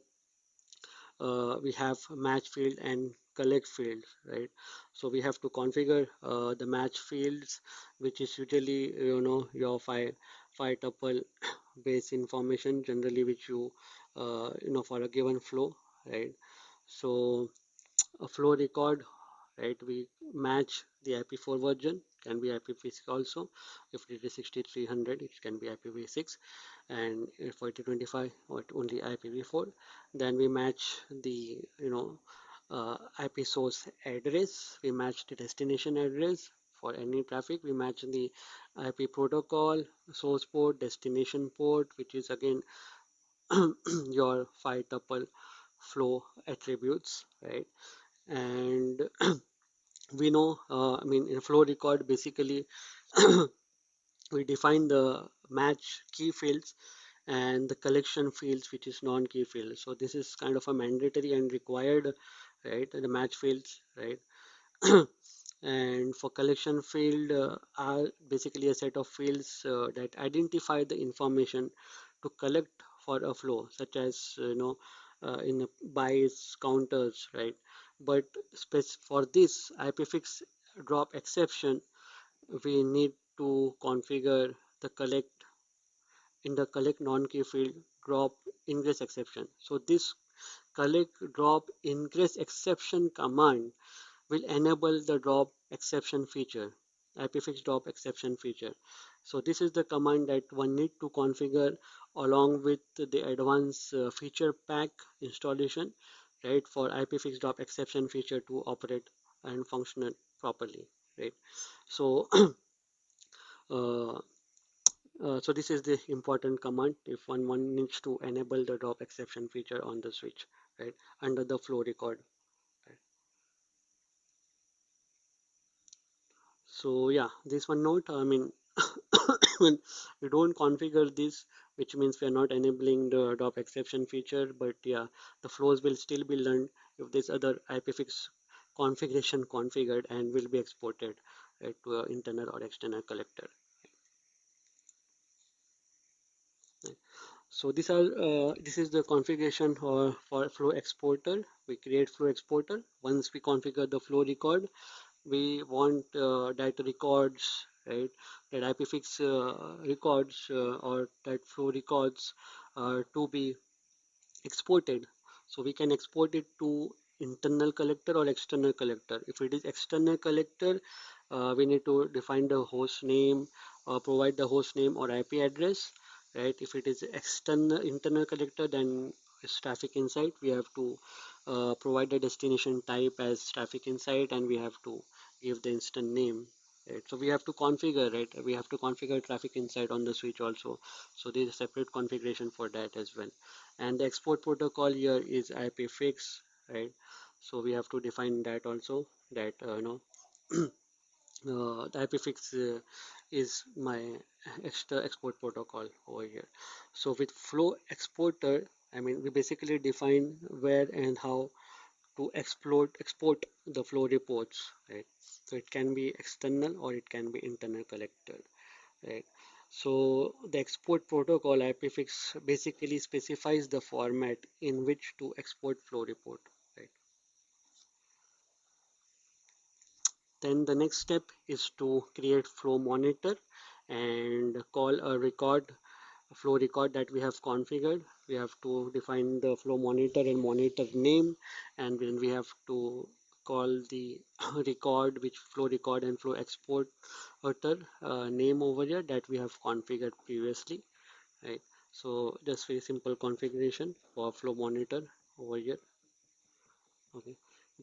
we have match field and collect fields, right? So we have to configure the match fields, which is usually your five tuple base information generally, which for a given flow, right? So a flow record, right? We match the IP4 version, can be IPFIX also. If it is 6300, it can be IPv6, and if 4025 or only IPv4. Then we match the IP source address, we match the destination address for any traffic, we match the IP protocol, source port, destination port, which is again your five tuple flow attributes, right? And we know, I mean, in flow record, basically we define the match key fields and the collection fields, which is non-key fields. So this is kind of a mandatory and required, right? The match fields, right? And for collection field are basically a set of fields that identify the information to collect for a flow, such as in bytes, counters, right? But for this IPFIX drop exception, we need to configure the collect in the collect non-key field drop ingress exception. So this collect drop ingress exception command will enable the drop exception feature, IPFIX drop exception feature. So this is the command that one need to configure along with the advanced feature pack installation, right, for IPFIX drop exception feature to operate and function properly, right? So uh, so this is the important command if one needs to enable the drop exception feature on the switch, right, under the flow record. Right? So yeah, this one note, I mean, when we don't configure this, which means we are not enabling the drop exception feature, but yeah, the flows will still be learned if this other IPFIX configuration configured and will be exported, right, to an internal or external collector. Right. So this is the configuration for flow exporter. We create flow exporter. Once we configure the flow record, we want that records, right, that IPFIX records or that flow records to be exported. So we can export it to internal collector or external collector. If it is external collector, we need to define the host name, provide the host name or IP address, right? If it is external internal collector, then it's traffic insight. We have to provide the destination type as traffic insight, and we have to give the instant name. Right. So we have to configure, right? We have to configure traffic insight on the switch also. So there is a separate configuration for that as well. And the export protocol here is IPFIX, right? So we have to define that also, that the IPFIX is my extra export protocol over here. So with flow exporter, I mean, we basically define where and how to export the flow reports, right? So it can be external or it can be internal collector, right? So the export protocol IPFIX basically specifies the format in which to export flow report, right? Then the next step is to create flow monitor and call a record, a flow record that we have configured. We have to define the flow monitor and monitor name, and then we have to call the record, which flow record and flow export name over here that we have configured previously, right? So just very simple configuration for flow monitor over here. Okay,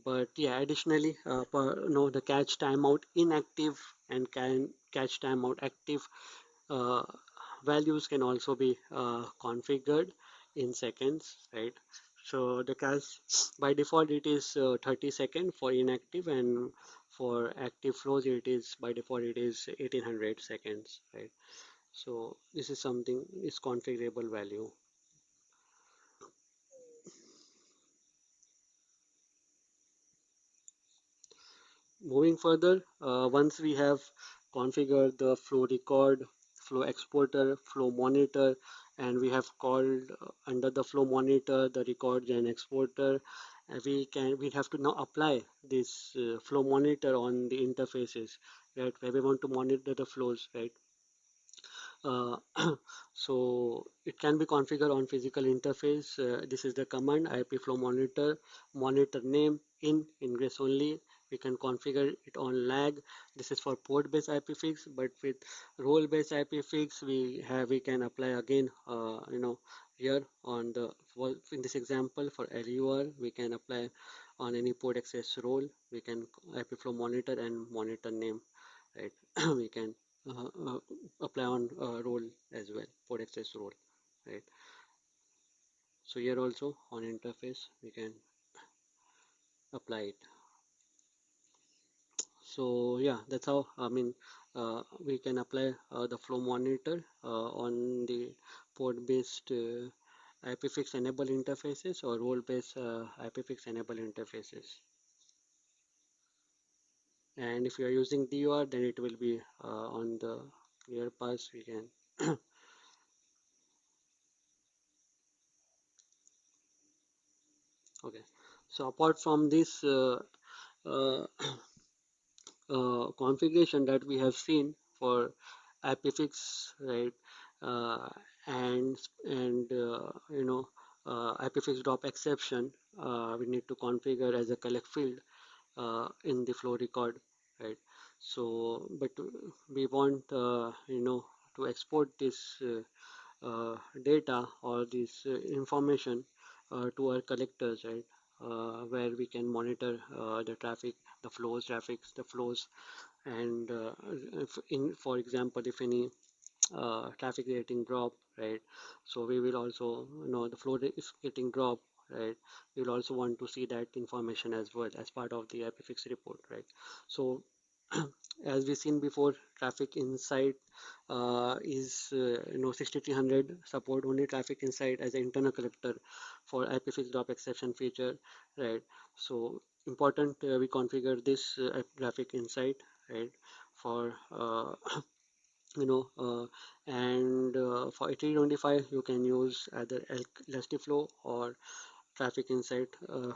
but yeah, additionally, the catch timeout inactive and can catch timeout active uh, values can also be configured in seconds, right? So the catch by default it is 30 seconds for inactive, and for active flows it is by default it is 1800 seconds, right? So this is something is configurable value. Moving further, once we have configured the flow record, flow exporter, flow monitor, and we have called under the flow monitor the records and exporter, we have to now apply this flow monitor on the interfaces, right, where we want to monitor the flows, right. uh, so it can be configured on physical interface. This is the command IP flow monitor, monitor name in ingress only. We can configure it on lag. This is for port based IPFIX, but with role based IPFIX we can apply again, here on the in this example for LUR we can apply on any port access role. We can IP flow monitor and monitor name, right. We can uh, uh, apply on role as well, port access role, right. So here also on interface we can apply it. So yeah, that's how, we can apply the flow monitor on the port based IPFIX enable interfaces or role based IPFIX enable interfaces. And if you are using DUR, then it will be on the near pass we can okay. So apart from this uh, configuration that we have seen for IPFIX, right? Uh, and IPFIX drop exception, we need to configure as a collect field in the flow record, right? So, but we want to export this data or this information to our collectors, right? Where we can monitor the traffic, the flows, and if in, for example, if any traffic rating drop, right, so we will also the flow rate is getting dropped, right. We will also want to see that information as well as part of the IPFIX report, right. So as we seen before, traffic insight is 6300 support only traffic insight as an internal collector for IPFIX drop exception feature, right. So important, we configure this traffic insight, right, for you know and for 8025 you can use either Elasticflow or traffic insight, you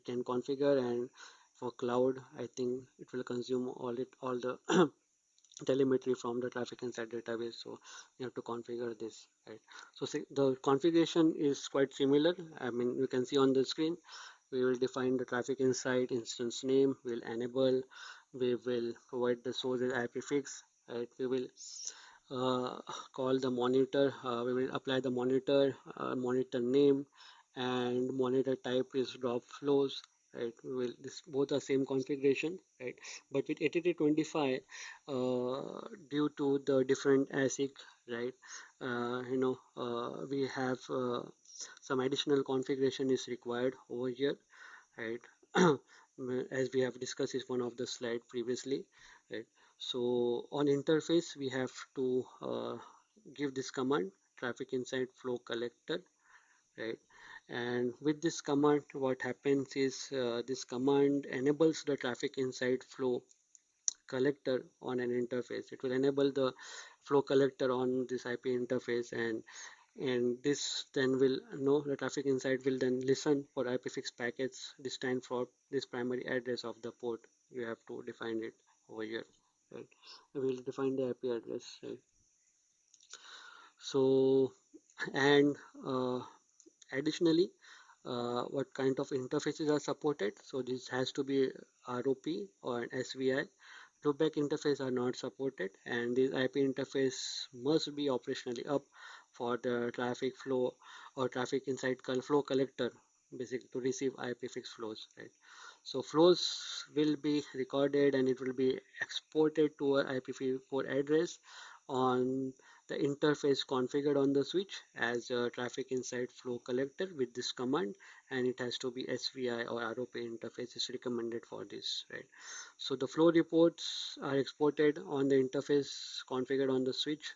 can configure. And for cloud, I think it will consume all the telemetry from the traffic insight database, so you have to configure this, right. So the configuration is quite similar. I mean, you can see on the screen, we will define the traffic insight instance name, we'll enable, we will provide the source as IPFIX, right. We will uh, call the monitor, we will apply the monitor name, and monitor type is drop flows, right. We will, this both are same configuration, right. But with 8325, due to the different ASIC, right, we have some additional configuration is required over here, right. As we have discussed is one of the slide previously, right. So on interface we have to give this command traffic insight flow collector, right. And with this command what happens is this command enables the traffic insight flow collector on an interface. It will enable the flow collector on this IP interface, and this then will know the traffic insight will then listen for IPFIX packets. This stand for this primary address of the port. You have to define it over here, right. We will define the IP address, right. So and additionally, what kind of interfaces are supported? So this has to be ROP or an SVI. Loopback interface are not supported, and this IP interface must be operationally up for the traffic flow or traffic insight flow collector, basically to receive IPFIX flows, right. So flows will be recorded and it will be exported to a IPv4 address on the interface configured on the switch as a traffic insight flow collector with this command, and it has to be SVI or ROP interface is recommended for this, right. So the flow reports are exported on the interface configured on the switch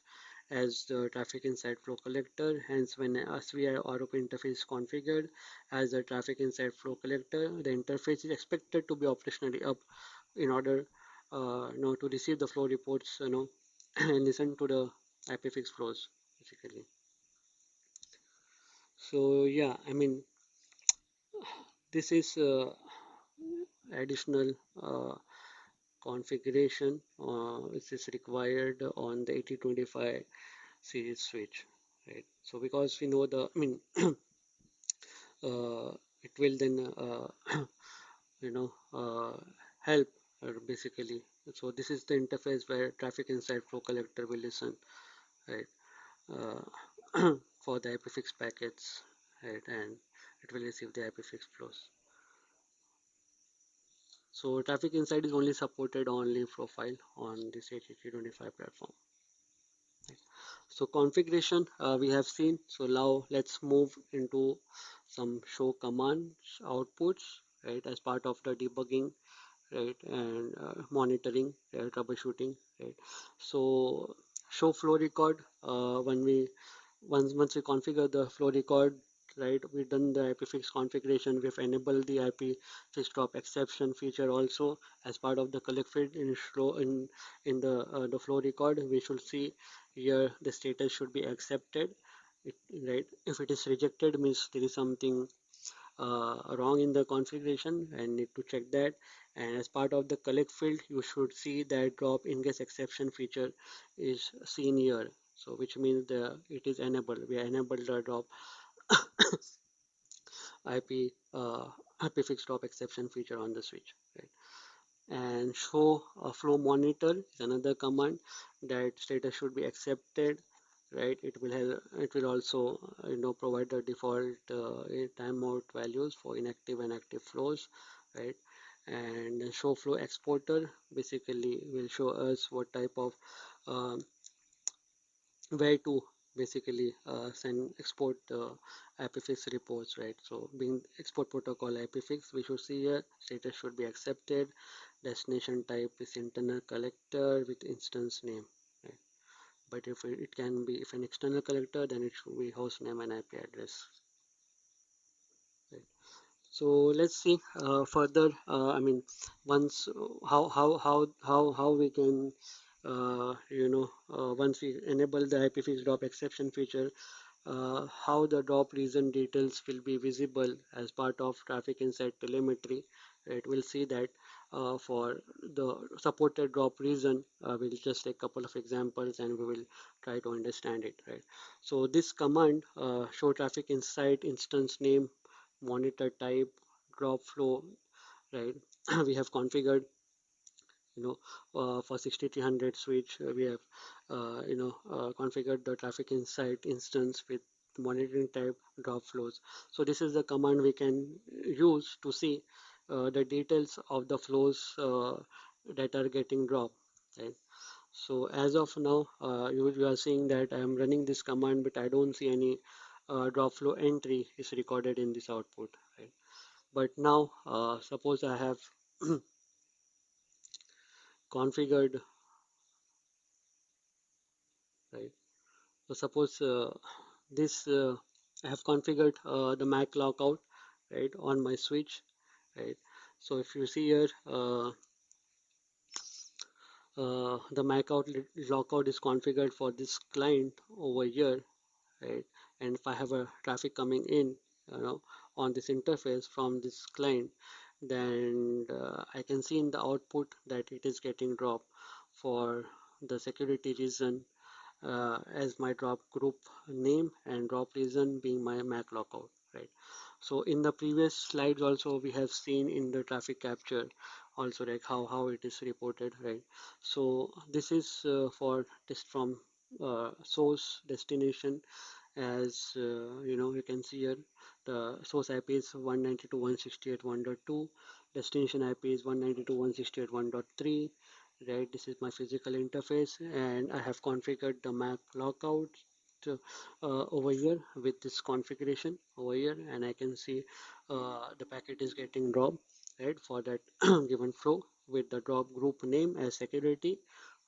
as the traffic insight flow collector. Hence, when SVI or ROP interface is configured as a traffic insight flow collector, the interface is expected to be operationally up in order to receive the flow reports, and listen to the IPFIX flows basically. So yeah, I mean, this is additional configuration which is required on the 8025 series switch, right? So because we know the, I mean, it will then you know help basically. So this is the interface where traffic inside flow collector will listen, right, for the IPFIX packets, right, and it will receive the IPFIX flows. So traffic insight is only supported only profile on this HTTP25 platform. So configuration we have seen. So now let's move into some show commands outputs, right, as part of the debugging, right, and monitoring, troubleshooting, right. So show flow record when we once we configure the flow record, right, we've done the IPFIX configuration, we've enabled the IPFIX drop exception feature also as part of the collect field in flow in the flow record. We should see here the status should be accepted, right. If it is rejected means there is something wrong in the configuration and need to check that. And as part of the collect field you should see that drop ingress exception feature is seen here, so which means it is enabled. We enabled the drop IP IPFIX drop exception feature on the switch, right. And show flow monitor is another command that status should be accepted, right. It will also provide the default timeout values for inactive and active flows, right. And the show flow exporter basically will show us what type of um, where to basically send export IPFIX reports, right. So being export protocol IPFIX, we should see here status should be accepted, destination type is internal collector with instance name, right. But if it can be, if an external collector, then it should be host name and IP address, right. So let's see further. I mean, once how we can once we enable the IPFIX drop exception feature, how the drop region details will be visible as part of traffic insight telemetry. Right, we'll see that for the supported drop region, we'll just take a couple of examples and we will try to understand it. Right. So this command show traffic insight instance name, monitor type, drop flow. Right. We have configured for 6300 switch we have configured the traffic insight instance with monitoring type drop flows. So this is the command we can use to see the details of the flows that are getting dropped, right. So as of now you are seeing that I am running this command, but I don't see any drop flow entry is recorded in this output, right. But now suppose I have configured, right. So suppose this I have configured the MAC lockout, right, on my switch, right. So if you see here the MAC lockout is configured for this client over here, right. And if I have a traffic coming in, on this interface from this client, then I can see in the output that it is getting dropped for the security reason as my drop group name and drop reason being my MAC lockout, right. So in the previous slides also we have seen in the traffic capture also like how it is reported, right. So this is for test from source destination, as you can see here the source IP is 192.168.1.2, destination IP is 192.168.1.3, right. This is my physical interface and I have configured the MAC lockout over here with this configuration over here, and I can see the packet is getting dropped, right, for that given flow with the drop group name as security,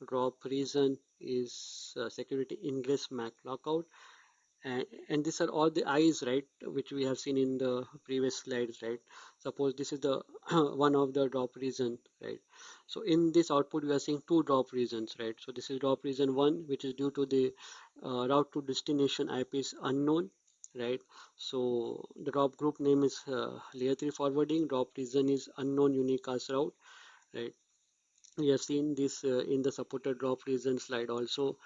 drop reason is security ingress MAC lockout, and these are all the eyes, right, which we have seen in the previous slides, right. Suppose this is the one of the drop reason, right. So in this output we are seeing two drop reasons, right. So this is drop reason one, which is due to the route to destination IP is unknown, right? So the drop group name is layer 3 forwarding, drop region is unknown unicast route, right? We have seen this in the supported drop region slide also,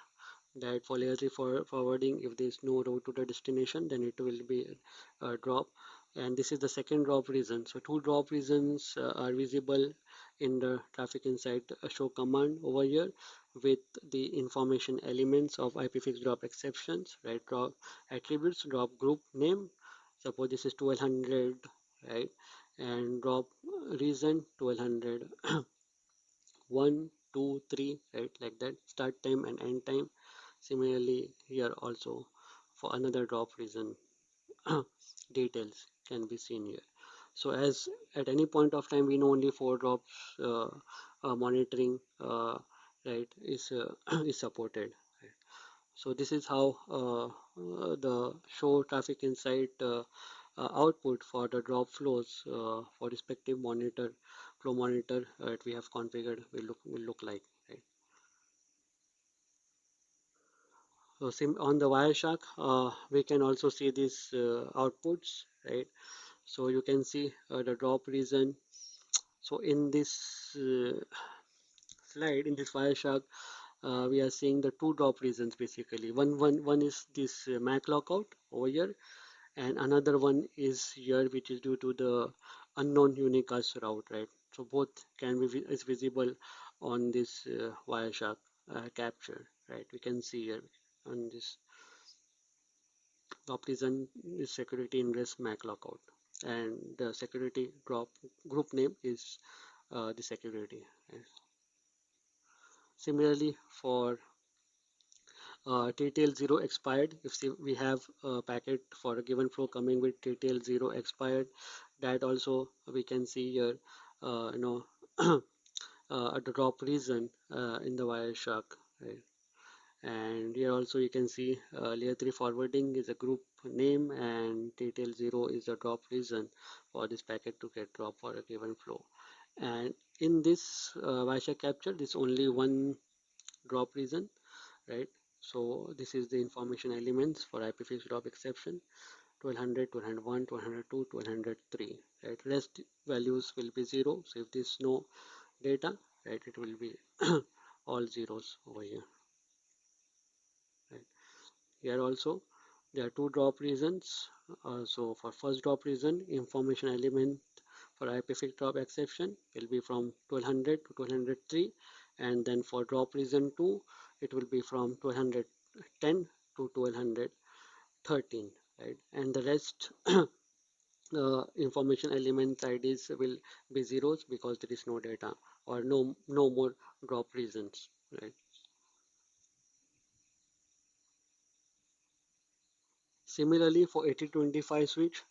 that for layer 3 forwarding, if there is no route to the destination, then it will be a drop. And this is the second drop region. So two drop regions are visible in the traffic insight show command over here, with the information elements of IPFIX drop exceptions, right? Drop attributes, drop group name. Suppose this is 1200, right? And drop region 1200, 1, 2, 3, right? Like that. Start time and end time. Similarly, here also for another drop region, details can be seen here. So as at any point of time we know only four drops monitoring, right, is is supported. Right. So this is how the show traffic insight output for the drop flows for respective monitor flow monitor that we have configured will look like. Right. So on the Wireshark, we can also see these outputs, right? So you can see the drop region. So in this slide, in this Wireshark, we are seeing the two drop regions basically. One is this MAC lockout over here, and another one is here, which is due to the unknown unicast route, right? So both can be is visible on this Wireshark capture, right? We can see here on this top reason is security ingress MAC lockout, and the security drop group name is the security. Right? Similarly, for TTL 0 expired, if we have a packet for a given flow coming with TTL 0 expired, that also we can see here, you know, at the drop reason in the Wireshark. Right? And here also you can see layer 3 forwarding is a group name, and TTL 0 is the drop reason for this packet to get dropped for a given flow. And in this Wireshark capture, this only one drop reason, right? So this is the information elements for IPFIX drop exception: 1200, 1201, 1202, 1203, right? Rest values will be zero. So if there's no data, right, it will be all zeros over here. Right? Here also there are two drop reasons. So for first drop reason, information element for IPFIX drop exception will be from 1200 to 1203, and then for drop reason 2, it will be from 1210 to 1213, right? And the rest information element IDs will be zeros because there is no data or no more drop reasons, right? Similarly, for 8025 switch,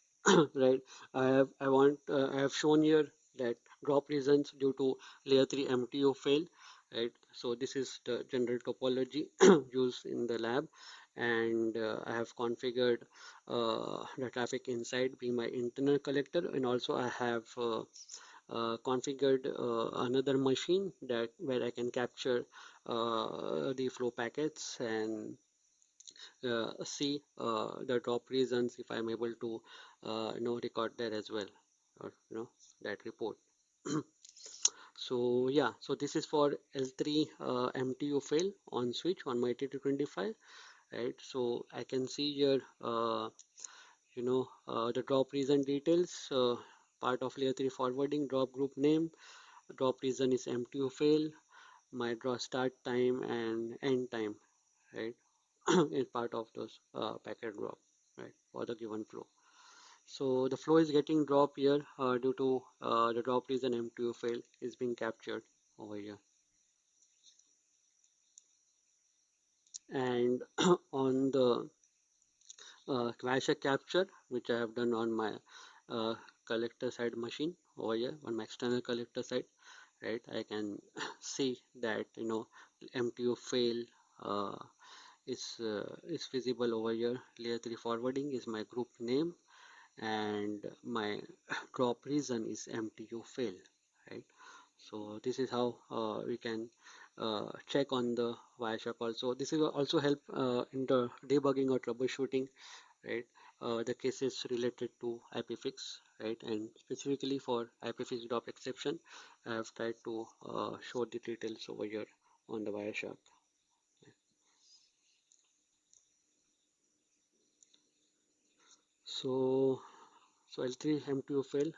right? I have shown here that drop reasons due to layer 3 MTO fail, right? So this is the general topology used in the lab, and I have configured the traffic inside being my internal collector, and also I have configured another machine that where I can capture the flow packets and see the drop reasons if I'm able to record that as well, or that report. So yeah, so this is for L3 MTU fail on switch on my T225, right? So I can see here the drop reason details, part of layer 3 forwarding, drop group name, drop reason is MTU fail, my draw start time and end time, right? is part of those packet drop, right, for the given flow. So the flow is getting dropped here due to the drop reason M2 fail is being captured over here. And on the Quasha capture, which I have done on my uh, collector side machine over here on my external collector side, right, I can see that MTU fail uh, is visible over here. Layer 3 forwarding is my group name, and my drop reason is MTU fail, right? So this is how we can check on the Wireshark also. This will also help in the debugging or troubleshooting, right? the cases related to IPFIX, right? And specifically for IPFIX drop exception, I have tried to show the details over here on the Wireshark. So, L3 M2 fail,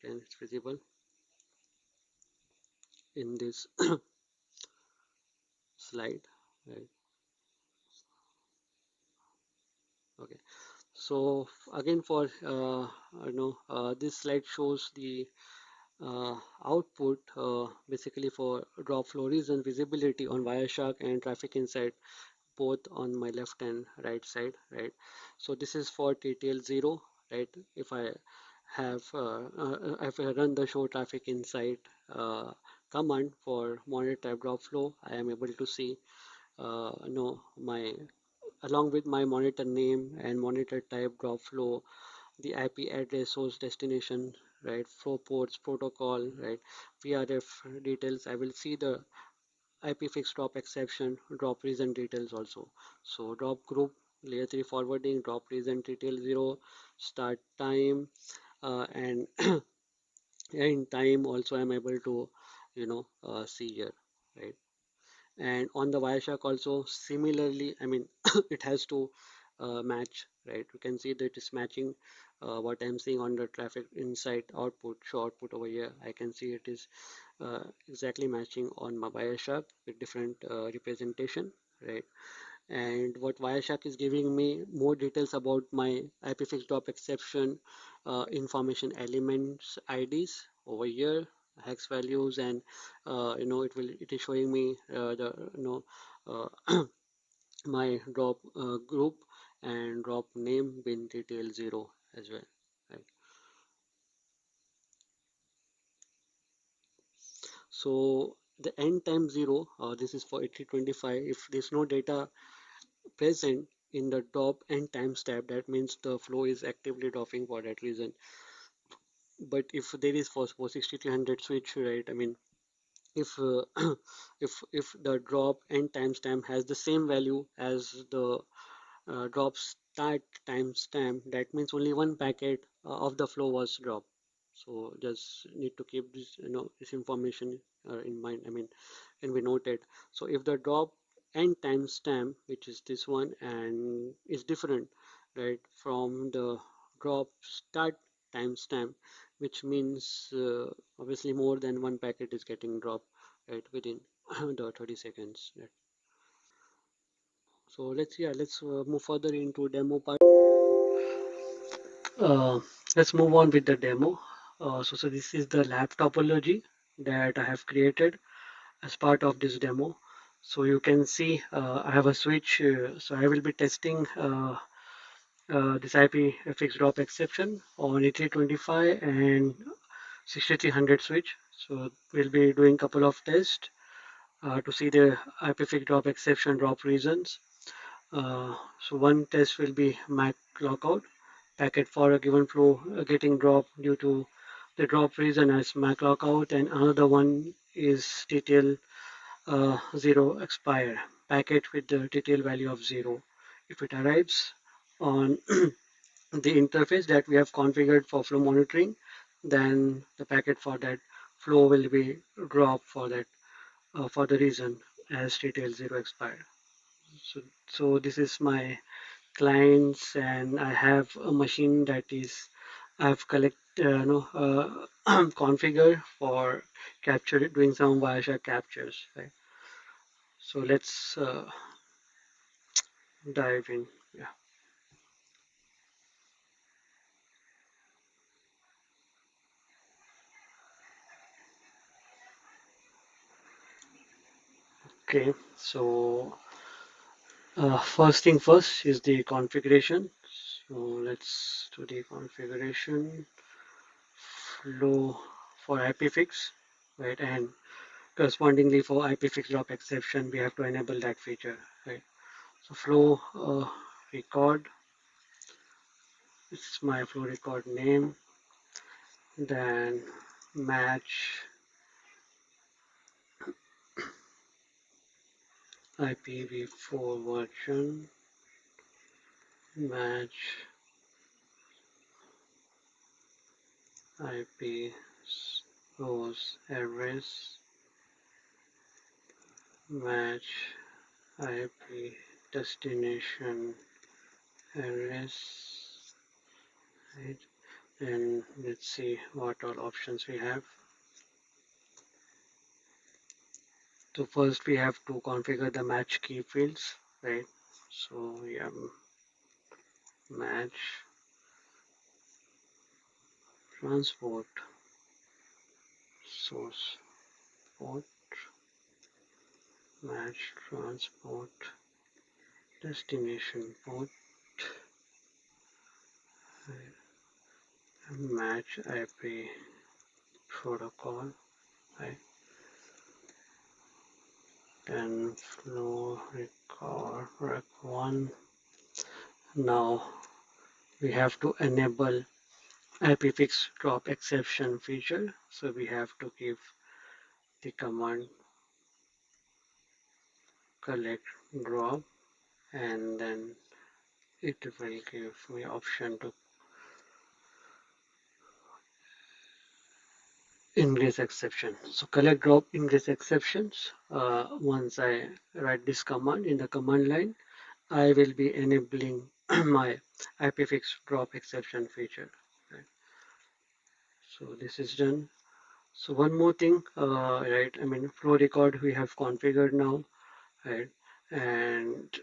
and it's visible in this slide, right? Okay. So again, for this slide shows the output basically for drop flow reason visibility on Wireshark and traffic insight both on my left and right side, right? So this is for TTL 0, right? If I run the show traffic insight command for monitor type drop flow, I am able to see my along with my monitor name and monitor type drop flow, the IP address, source destination, right, flow ports, protocol, right, VRF details. I will see the IPFIX drop exception, drop reason details also. So drop group, layer 3 forwarding, drop reason detail 0, start time, and in time also I'm able to, see here, right? And on the Wireshark also similarly, I mean, it has to match, right? You can see that it's matching what I'm seeing on the traffic insight output, show output over here. I can see it is exactly matching on my Wireshark with different representation, right? And what Wireshark is giving me more details about my IPFIX drop exception information elements IDs over here, hex values, and it is showing me the my drop group and drop name bin detail 0 as well, right? So the end time 0, this is for 8025. If there's no data present in the drop and timestamp, that means the flow is actively dropping for that reason. But if there is for 6300 switch, right, I mean, if if the drop and timestamp has the same value as the drop start timestamp, that means only one packet of the flow was dropped. So just need to keep this, this information in mind. I mean, can be noted. So if the drop and timestamp, which is this one, and is different, right, from the drop start timestamp, which means obviously more than one packet is getting dropped, right, within the 30 seconds. Right? So let's move further into demo part. Uh, let's move on with the demo. So this is the lab topology that I have created as part of this demo. So you can see I have a switch. So I will be testing this IPFIX drop exception on E325 and 6300 switch. So we'll be doing a couple of tests to see the IPFIX drop exception drop reasons. So one test will be MAC lockout packet for a given flow getting dropped due to the drop reason as MAC lockout, and another one is TTL 0 expire packet with the TTL value of 0. If it arrives on the interface that we have configured for flow monitoring, then the packet for that flow will be dropped for that for the reason as TTL 0 expire. So this is my clients, and I have a machine that is I've configured for capture doing some Wireshark captures. Right? So let's dive in. Yeah. Okay. So first thing first is the configuration. So let's do the configuration flow for IPFIX, right? And correspondingly for IPFIX drop exception, we have to enable that feature, right? So flow record, this is my flow record name, then match IPv4 version, match IP source address, match IP destination address, right? And let's see what all options we have. So first we have to configure the match key fields, right? So we have match transport source port, match transport destination port, match IP protocol, right? Then flow record rec 1. Now we have to enable IPFIX drop exception feature. So we have to give the command collect drop, and then it will give me option to ingress exception. So collect drop ingress exceptions. Once I write this command in the command line, I will be enabling my IPFIX drop exception feature. Right. So this is done. So one more thing, right? I mean, flow record we have configured now, right? And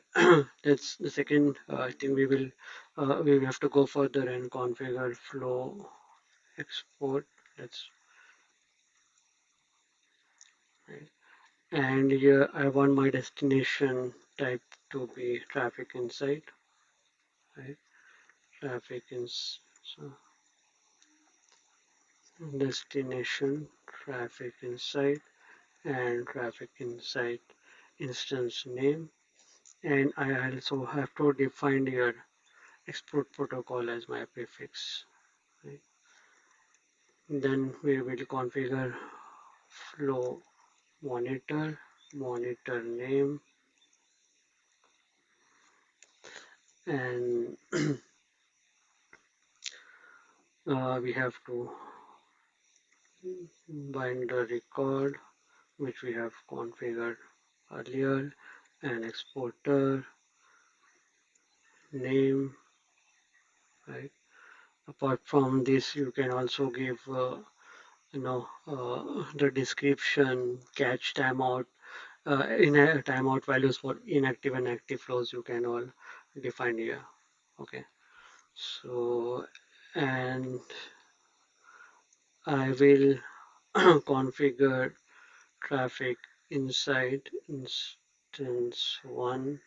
that's the second. I think we have to go further and configure flow export. Let's right. And here I want my destination type to be traffic insight, right? Traffic ins so destination traffic insight and traffic insight instance name, and I also have to define here export protocol as my prefix, right? Then we will configure flow monitor, monitor name, and we have to bind the record which we have configured earlier, and exporter name, right? Apart from this, you can also give the description, catch, timeout, in a timeout values for inactive and active flows you can all define here. Okay, so and I will configure traffic inside instance 1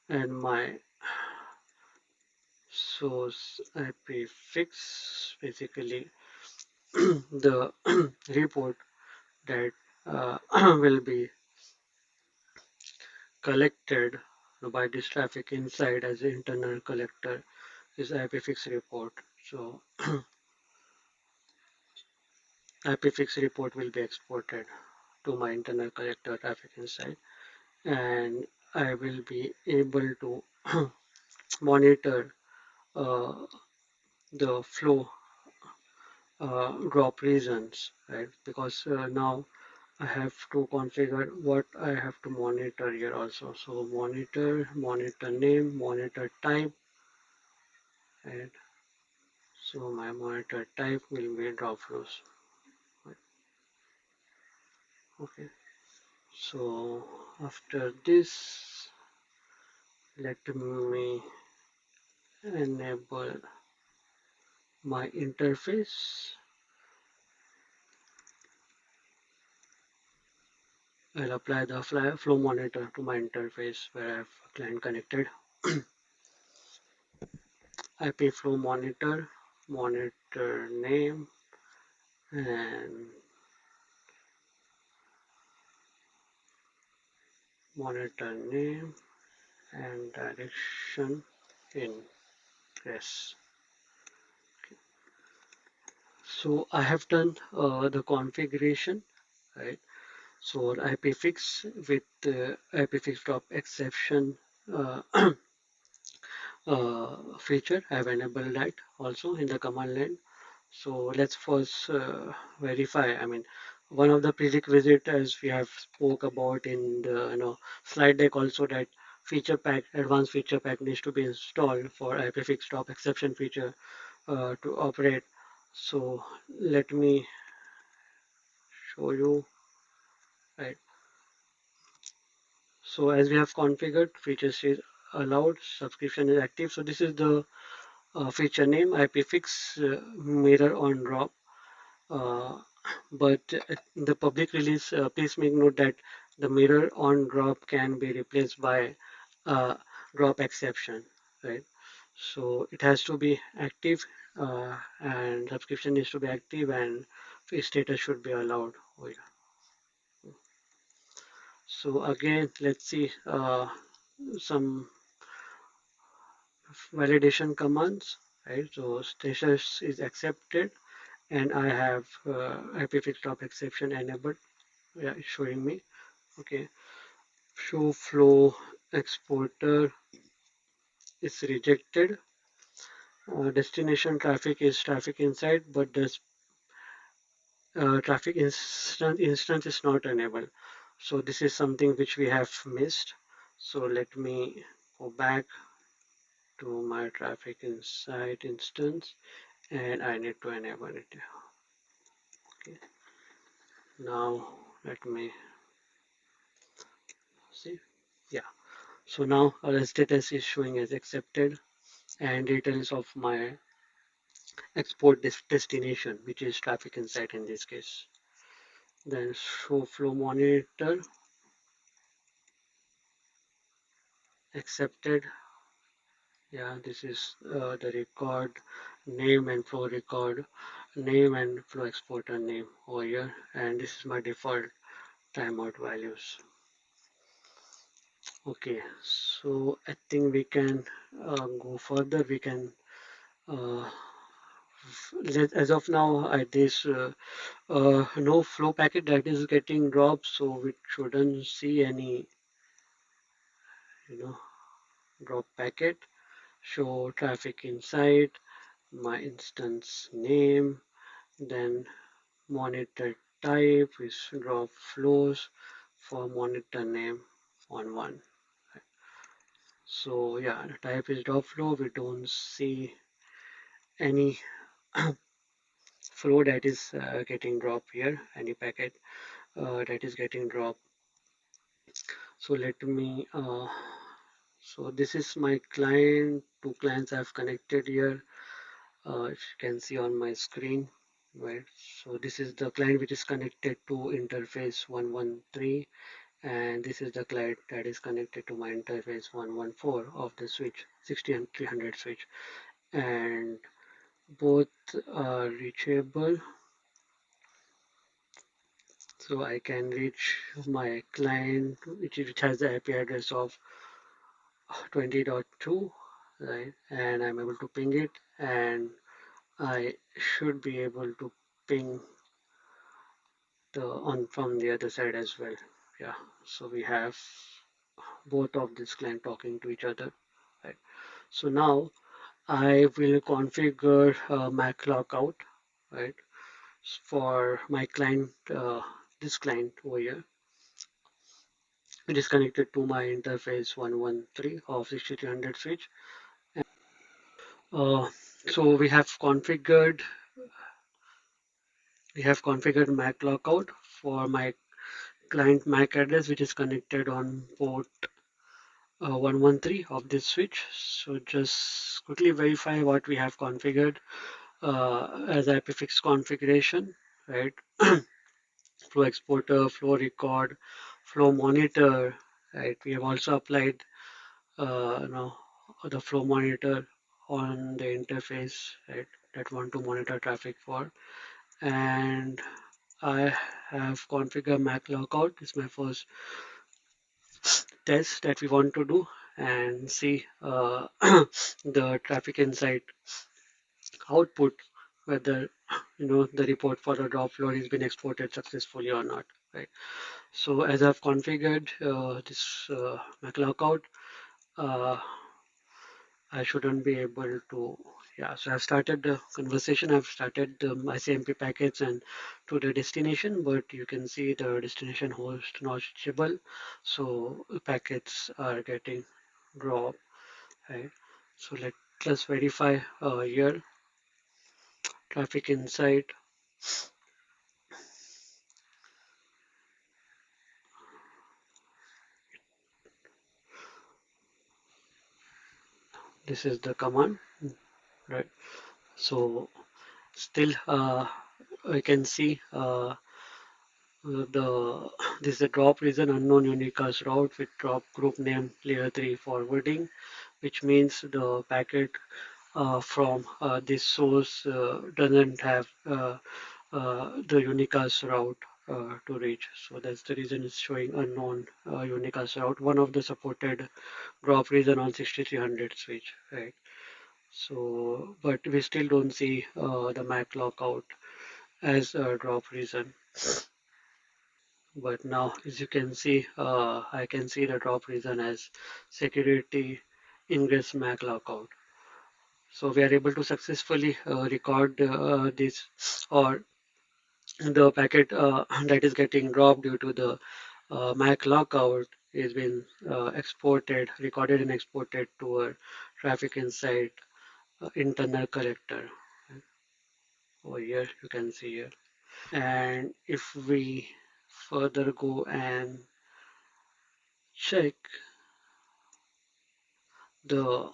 and my source IPFIX, basically the report that will be collected by this traffic inside as an internal collector is IPFIX report. So IPFIX report will be exported to my internal collector traffic inside, and I will be able to monitor uh, the flow drop reasons, right? Because now I have to configure what I have to monitor here also. So monitor name, monitor type, right? So my monitor type will be drop flows. Right? Okay. So after this, let me enable my interface. I'll apply the flow monitor to my interface where I have a client connected. IP flow monitor, monitor name, and monitor name and direction in press. So I have done the configuration, right? So IPFIX with IPFIX drop exception uh, feature. I have enabled that also in the command line. So let's first verify. I mean, one of the prerequisites, as we have spoke about in the slide deck also, that feature pack, advanced feature pack needs to be installed for IPFIX stop exception feature to operate. So let me show you. Right. So as we have configured, features is allowed, subscription is active. So this is the feature name, IPFIX mirror on drop. Uh, but in the public release, please make note that the mirror on drop can be replaced by drop exception, right? So it has to be active, and subscription needs to be active, and status should be allowed. Oh, yeah. So again, let's see some validation commands, right? So status is accepted, and I have IPFIX drop exception enabled. Yeah, it's showing me. Okay, show flow exporter is rejected. Destination traffic is traffic inside, but the traffic instance is not enabled. So this is something which we have missed. So let me go back to my traffic inside instance, and I need to enable it. Okay. Now let me see. Yeah. So now our status is showing as accepted, and details of my export destination, which is traffic insight in this case. Then show flow monitor accepted. Yeah, this is the record name and flow record name and flow exporter name over here, and this is my default timeout values. Okay, so I think we can go further. We can uh, as of now, this no flow packet that is getting dropped, so we shouldn't see any you know drop packet. Show traffic inside, my instance name, then monitor type is drop flows for monitor name on one. So yeah, the type is drop flow. We don't see any flow that is getting dropped here, any packet that is getting dropped. So let me so this is my client, two clients I've connected here, if you can see on my screen, right? So this is the client which is connected to interface 113, and this is the client that is connected to my interface 114 of the switch 60 and 300 switch, and both are reachable. So I can reach my client which has the IP address of 20.2, right? And I'm able to ping it, and I should be able to ping the on from the other side as well. Yeah, so we have both of this client talking to each other, right? So now I will configure Mac lockout, right, for my client, this client over here. It is connected to my interface 113 of 6300 switch. Uh, so we have configured Mac lockout for my client MAC address, which is connected on port 113 of this switch. So just quickly verify what we have configured as IPFIX configuration, right? Flow exporter, flow record, flow monitor, right? We have also applied you know, the flow monitor on the interface, right? That want to monitor traffic for. And I have configured Mac lockout. It's my first test that we want to do and see the traffic insight output, whether the report for the drop flow has been exported successfully or not, right? So as I've configured this Mac lockout, uh, I shouldn't be able to. Yeah, so I've started the conversation. I've started the ICMP packets and to the destination, but you can see the destination host not reachable. So packets are getting dropped, right? So let's verify here traffic insight. This is the command, right? So still I can see the this is the drop region unknown unicast route with drop group name layer 3 forwarding, which means the packet from this source doesn't have the unicast route to reach. So that's the reason it's showing unknown unicast route, one of the supported drop region on 6300 switch, right? So, but we still don't see the MAC lockout as a drop region. But now, as you can see, I can see the drop region as security ingress MAC lockout. So we are able to successfully record this or the packet that is getting dropped due to the MAC lockout is been exported, recorded and exported to a traffic insight internal collector. Over here, you can see here. And if we further go and check the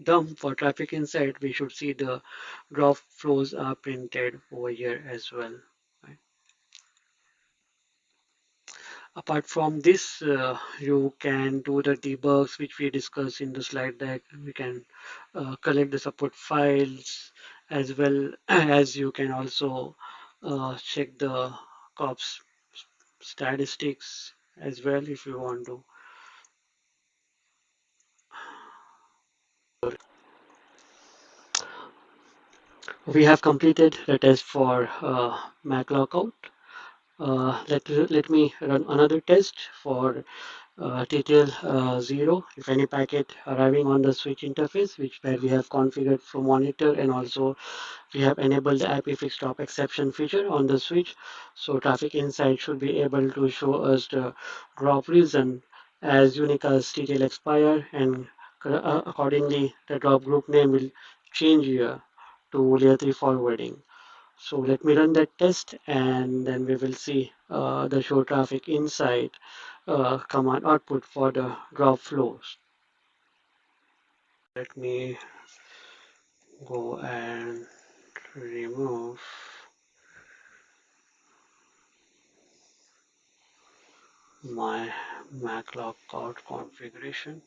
dump for traffic insight, we should see the drop flows are printed over here as well. Right? Apart from this, you can do the debugs which we discussed in the slide deck. We can collect the support files as well as you can also check the cops statistics as well if you want to. We have completed the test for Mac lockout. Let me run another test for TTL 0. If any packet arriving on the switch interface, which where we have configured for monitor, and also we have enabled the IPFIX drop exception feature on the switch. So traffic insight should be able to show us the drop reason as unique as TTL expire, and accordingly the drop group name will change here to layer 3 forwarding. So let me run that test and then we will see the show traffic insight command output for the drop flows. Let me go and remove my Mac lockout configuration.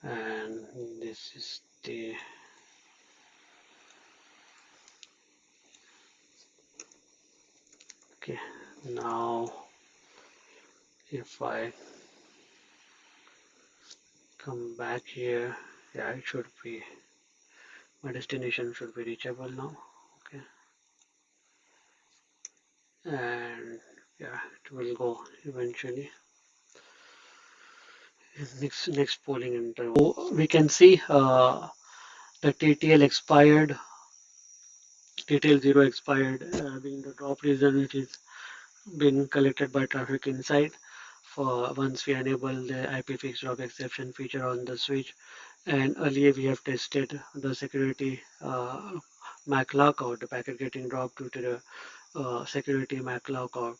And this is the okay. Now if I come back here, yeah, it should be my destination should be reachable now. Okay, and yeah, it will go eventually. Next polling interval. So we can see the TTL expired, TTL 0 expired, being the drop reason which is been collected by traffic insight for once we enable the IPFIX drop exception feature on the switch. And earlier we have tested the security MAC lockout, the packet getting dropped due to the security MAC lockout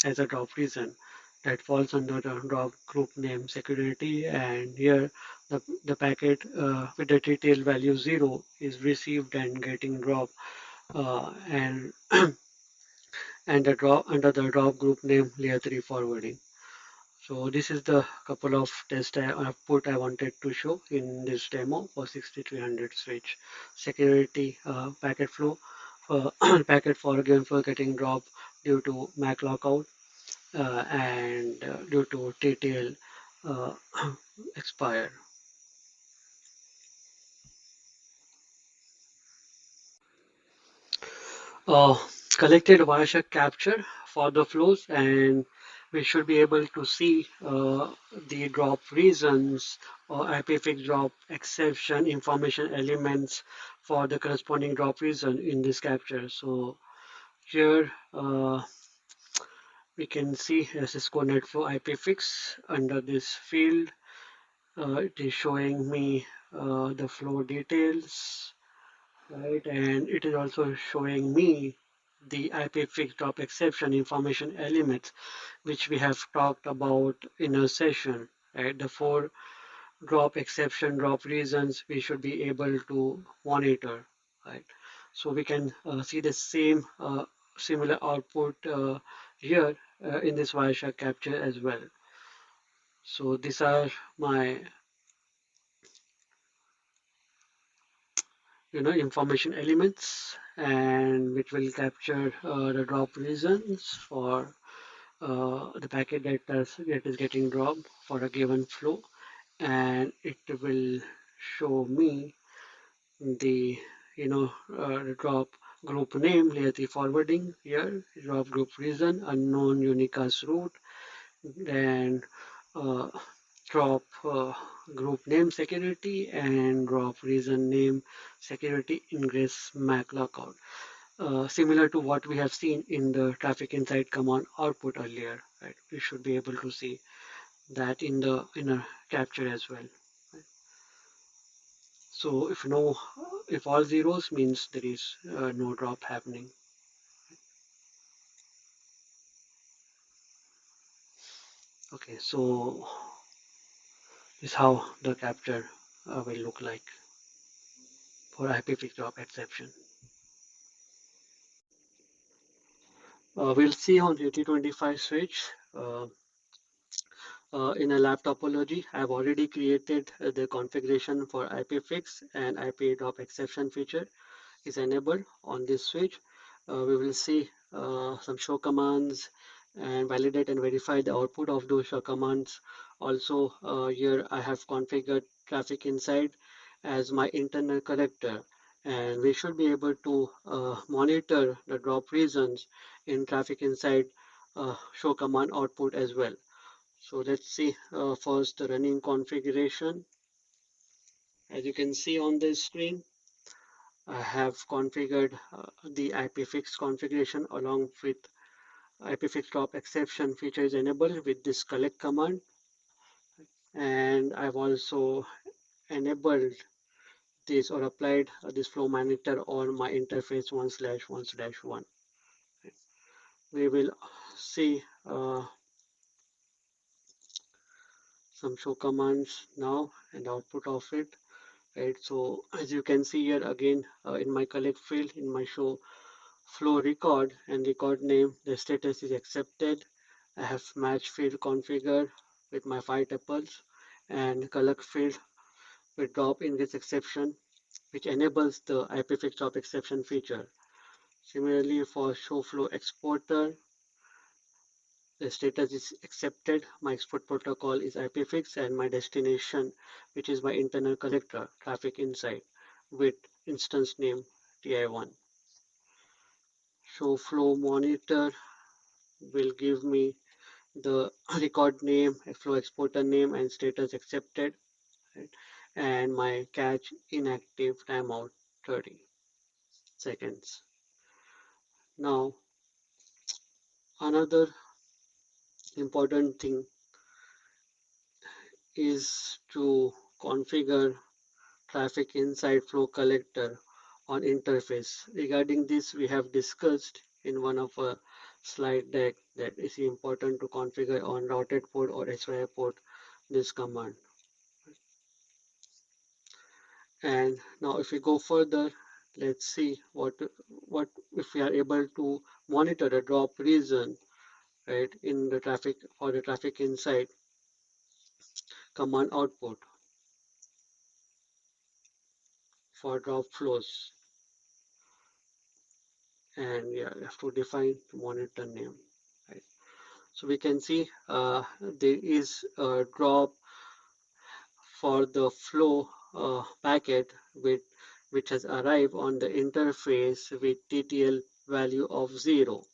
as a drop reason that falls under the drop group name security. And here the packet with the detail value 0 is received and getting dropped and and the drop under the drop group name layer 3 forwarding. So this is the couple of tests I wanted to show in this demo for 6300 switch security packet flow packet for again for getting dropped due to MAC lockout and due to TTL uh, expire. uh, collected Wireshark capture for the flows, and we should be able to see the drop reasons or IPFIX drop exception information elements for the corresponding drop reason in this capture. So here we can see a Cisco NetFlow IPFIX under this field. It is showing me the flow details, right? And it is also showing me the IPFIX drop exception information elements, which we have talked about in a session, right? The four drop exception, drop reasons we should be able to monitor, right? So we can see the same similar output here in this Wireshark capture as well. So these are my information elements, and which will capture the drop reasons for the packet that is getting dropped for a given flow, and it will show me the the drop group name, layer 3 forwarding here, drop group reason, unknown unicast root, then uh, drop group name security, and drop reason name security ingress MAC lockout. Similar to what we have seen in the traffic insight command output earlier, right? We should be able to see that in the inner capture as well. Right? So if no, if all zeros means there is no drop happening. Okay, so this is how the capture will look like for IPFIX drop exception. We'll see on the T25 switch. In a lab topology, I've already created the configuration for IPFIX, and IP drop exception feature is enabled on this switch. We will see some show commands and validate and verify the output of those show commands. Also, here I have configured traffic inside as my internal collector, and we should be able to monitor the drop reasons in traffic inside show command output as well. So let's see first the running configuration. As you can see on the screen, I have configured the IPFIX configuration along with IPFIX drop exception feature is enabled with this collect command, and I've also enabled this or applied this flow monitor on my interface 1/1/1. We will see some show commands now and output of it. Right, so as you can see here again in my collect field in my show flow record and record name, the status is accepted. I have match field configured with my 5 tuples, and collect field with drop ingress exception, which enables the IPFIX drop exception feature. Similarly, for show flow exporter, the status is accepted. My export protocol is IPFIX, and my destination, which is my internal collector, traffic insight, with instance name TI1. Show flow monitor will give me the record name, flow exporter name, and status accepted, right? And my catch inactive timeout 30 seconds. Now, another important thing is to configure traffic inside flow collector on interface. Regarding this, we have discussed in one of a slide deck that is important to configure on routed port or HYI port this command. And now if we go further, let's see what if we are able to monitor the drop region, right, in the traffic or the traffic inside command output for drop flows. And yeah, we have to define the monitor name, right? So we can see there is a drop for the flow packet which has arrived on the interface with TTL value of 0.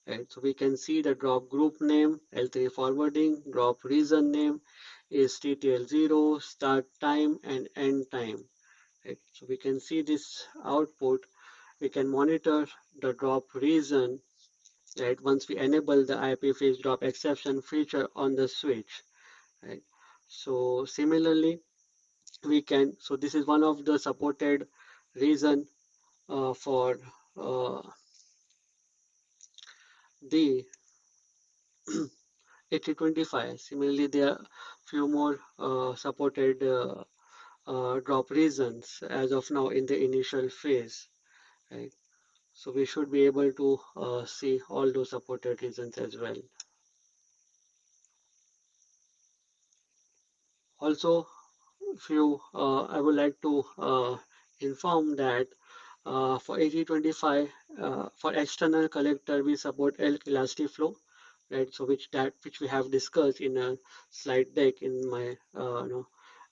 Right? So we can see the drop group name, L3 forwarding, drop reason name is TTL0, start time and end time. Right? So we can see this output. We can monitor the drop reason, right, once we enable the IPFIX drop exception feature on the switch. Right? So similarly, we can, so this is one of the supported reason for the 8025. Similarly, there are few more supported drop reasons as of now in the initial phase. Right? So we should be able to see all those supported reasons as well. Also, few I would like to inform that for 8025 for external collector we support Elasticflow, right? So which we have discussed in a slide deck in my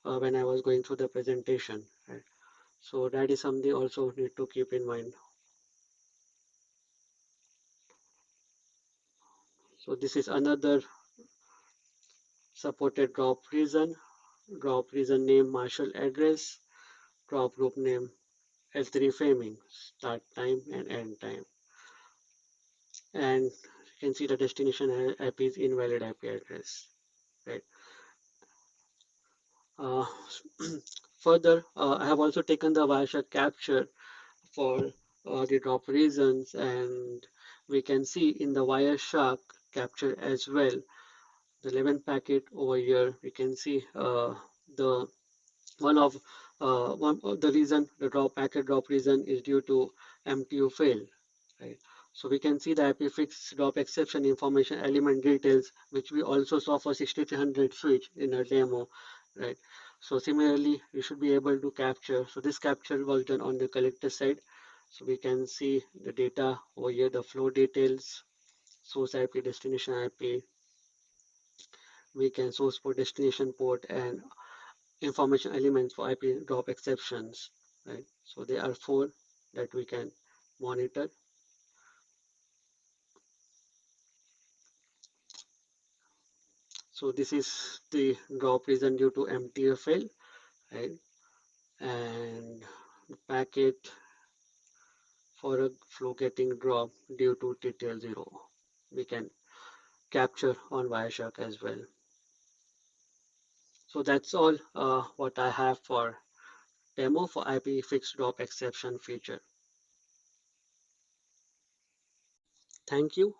when I was going through the presentation, right? So that is something also need to keep in mind. So this is another supported drop reason name Marshall address, drop group name L3 framing, start time and end time. And you can see the destination IP is invalid IP address, right? Uh, Further, I have also taken the Wireshark capture for the drop reasons, and we can see in the Wireshark capture as well the 11 packet over here. We can see the one of the reason the drop reason is due to MTU fail, right? So we can see the IPFIX drop exception information element details, which we also saw for 6300 switch in a demo, right? So similarly, we should be able to capture. So this capture was done on the collector side. So we can see the data over here, the flow details, source IP, destination IP. We can source port, destination port, and information elements for IP drop exceptions, right? So there are four that we can monitor. So this is the drop reason due to MTFL, right? And the packet for a flow getting dropped due to TTL0. We can capture on Wireshark as well. So that's all what I have for demo for IPFIX drop exception feature. Thank you.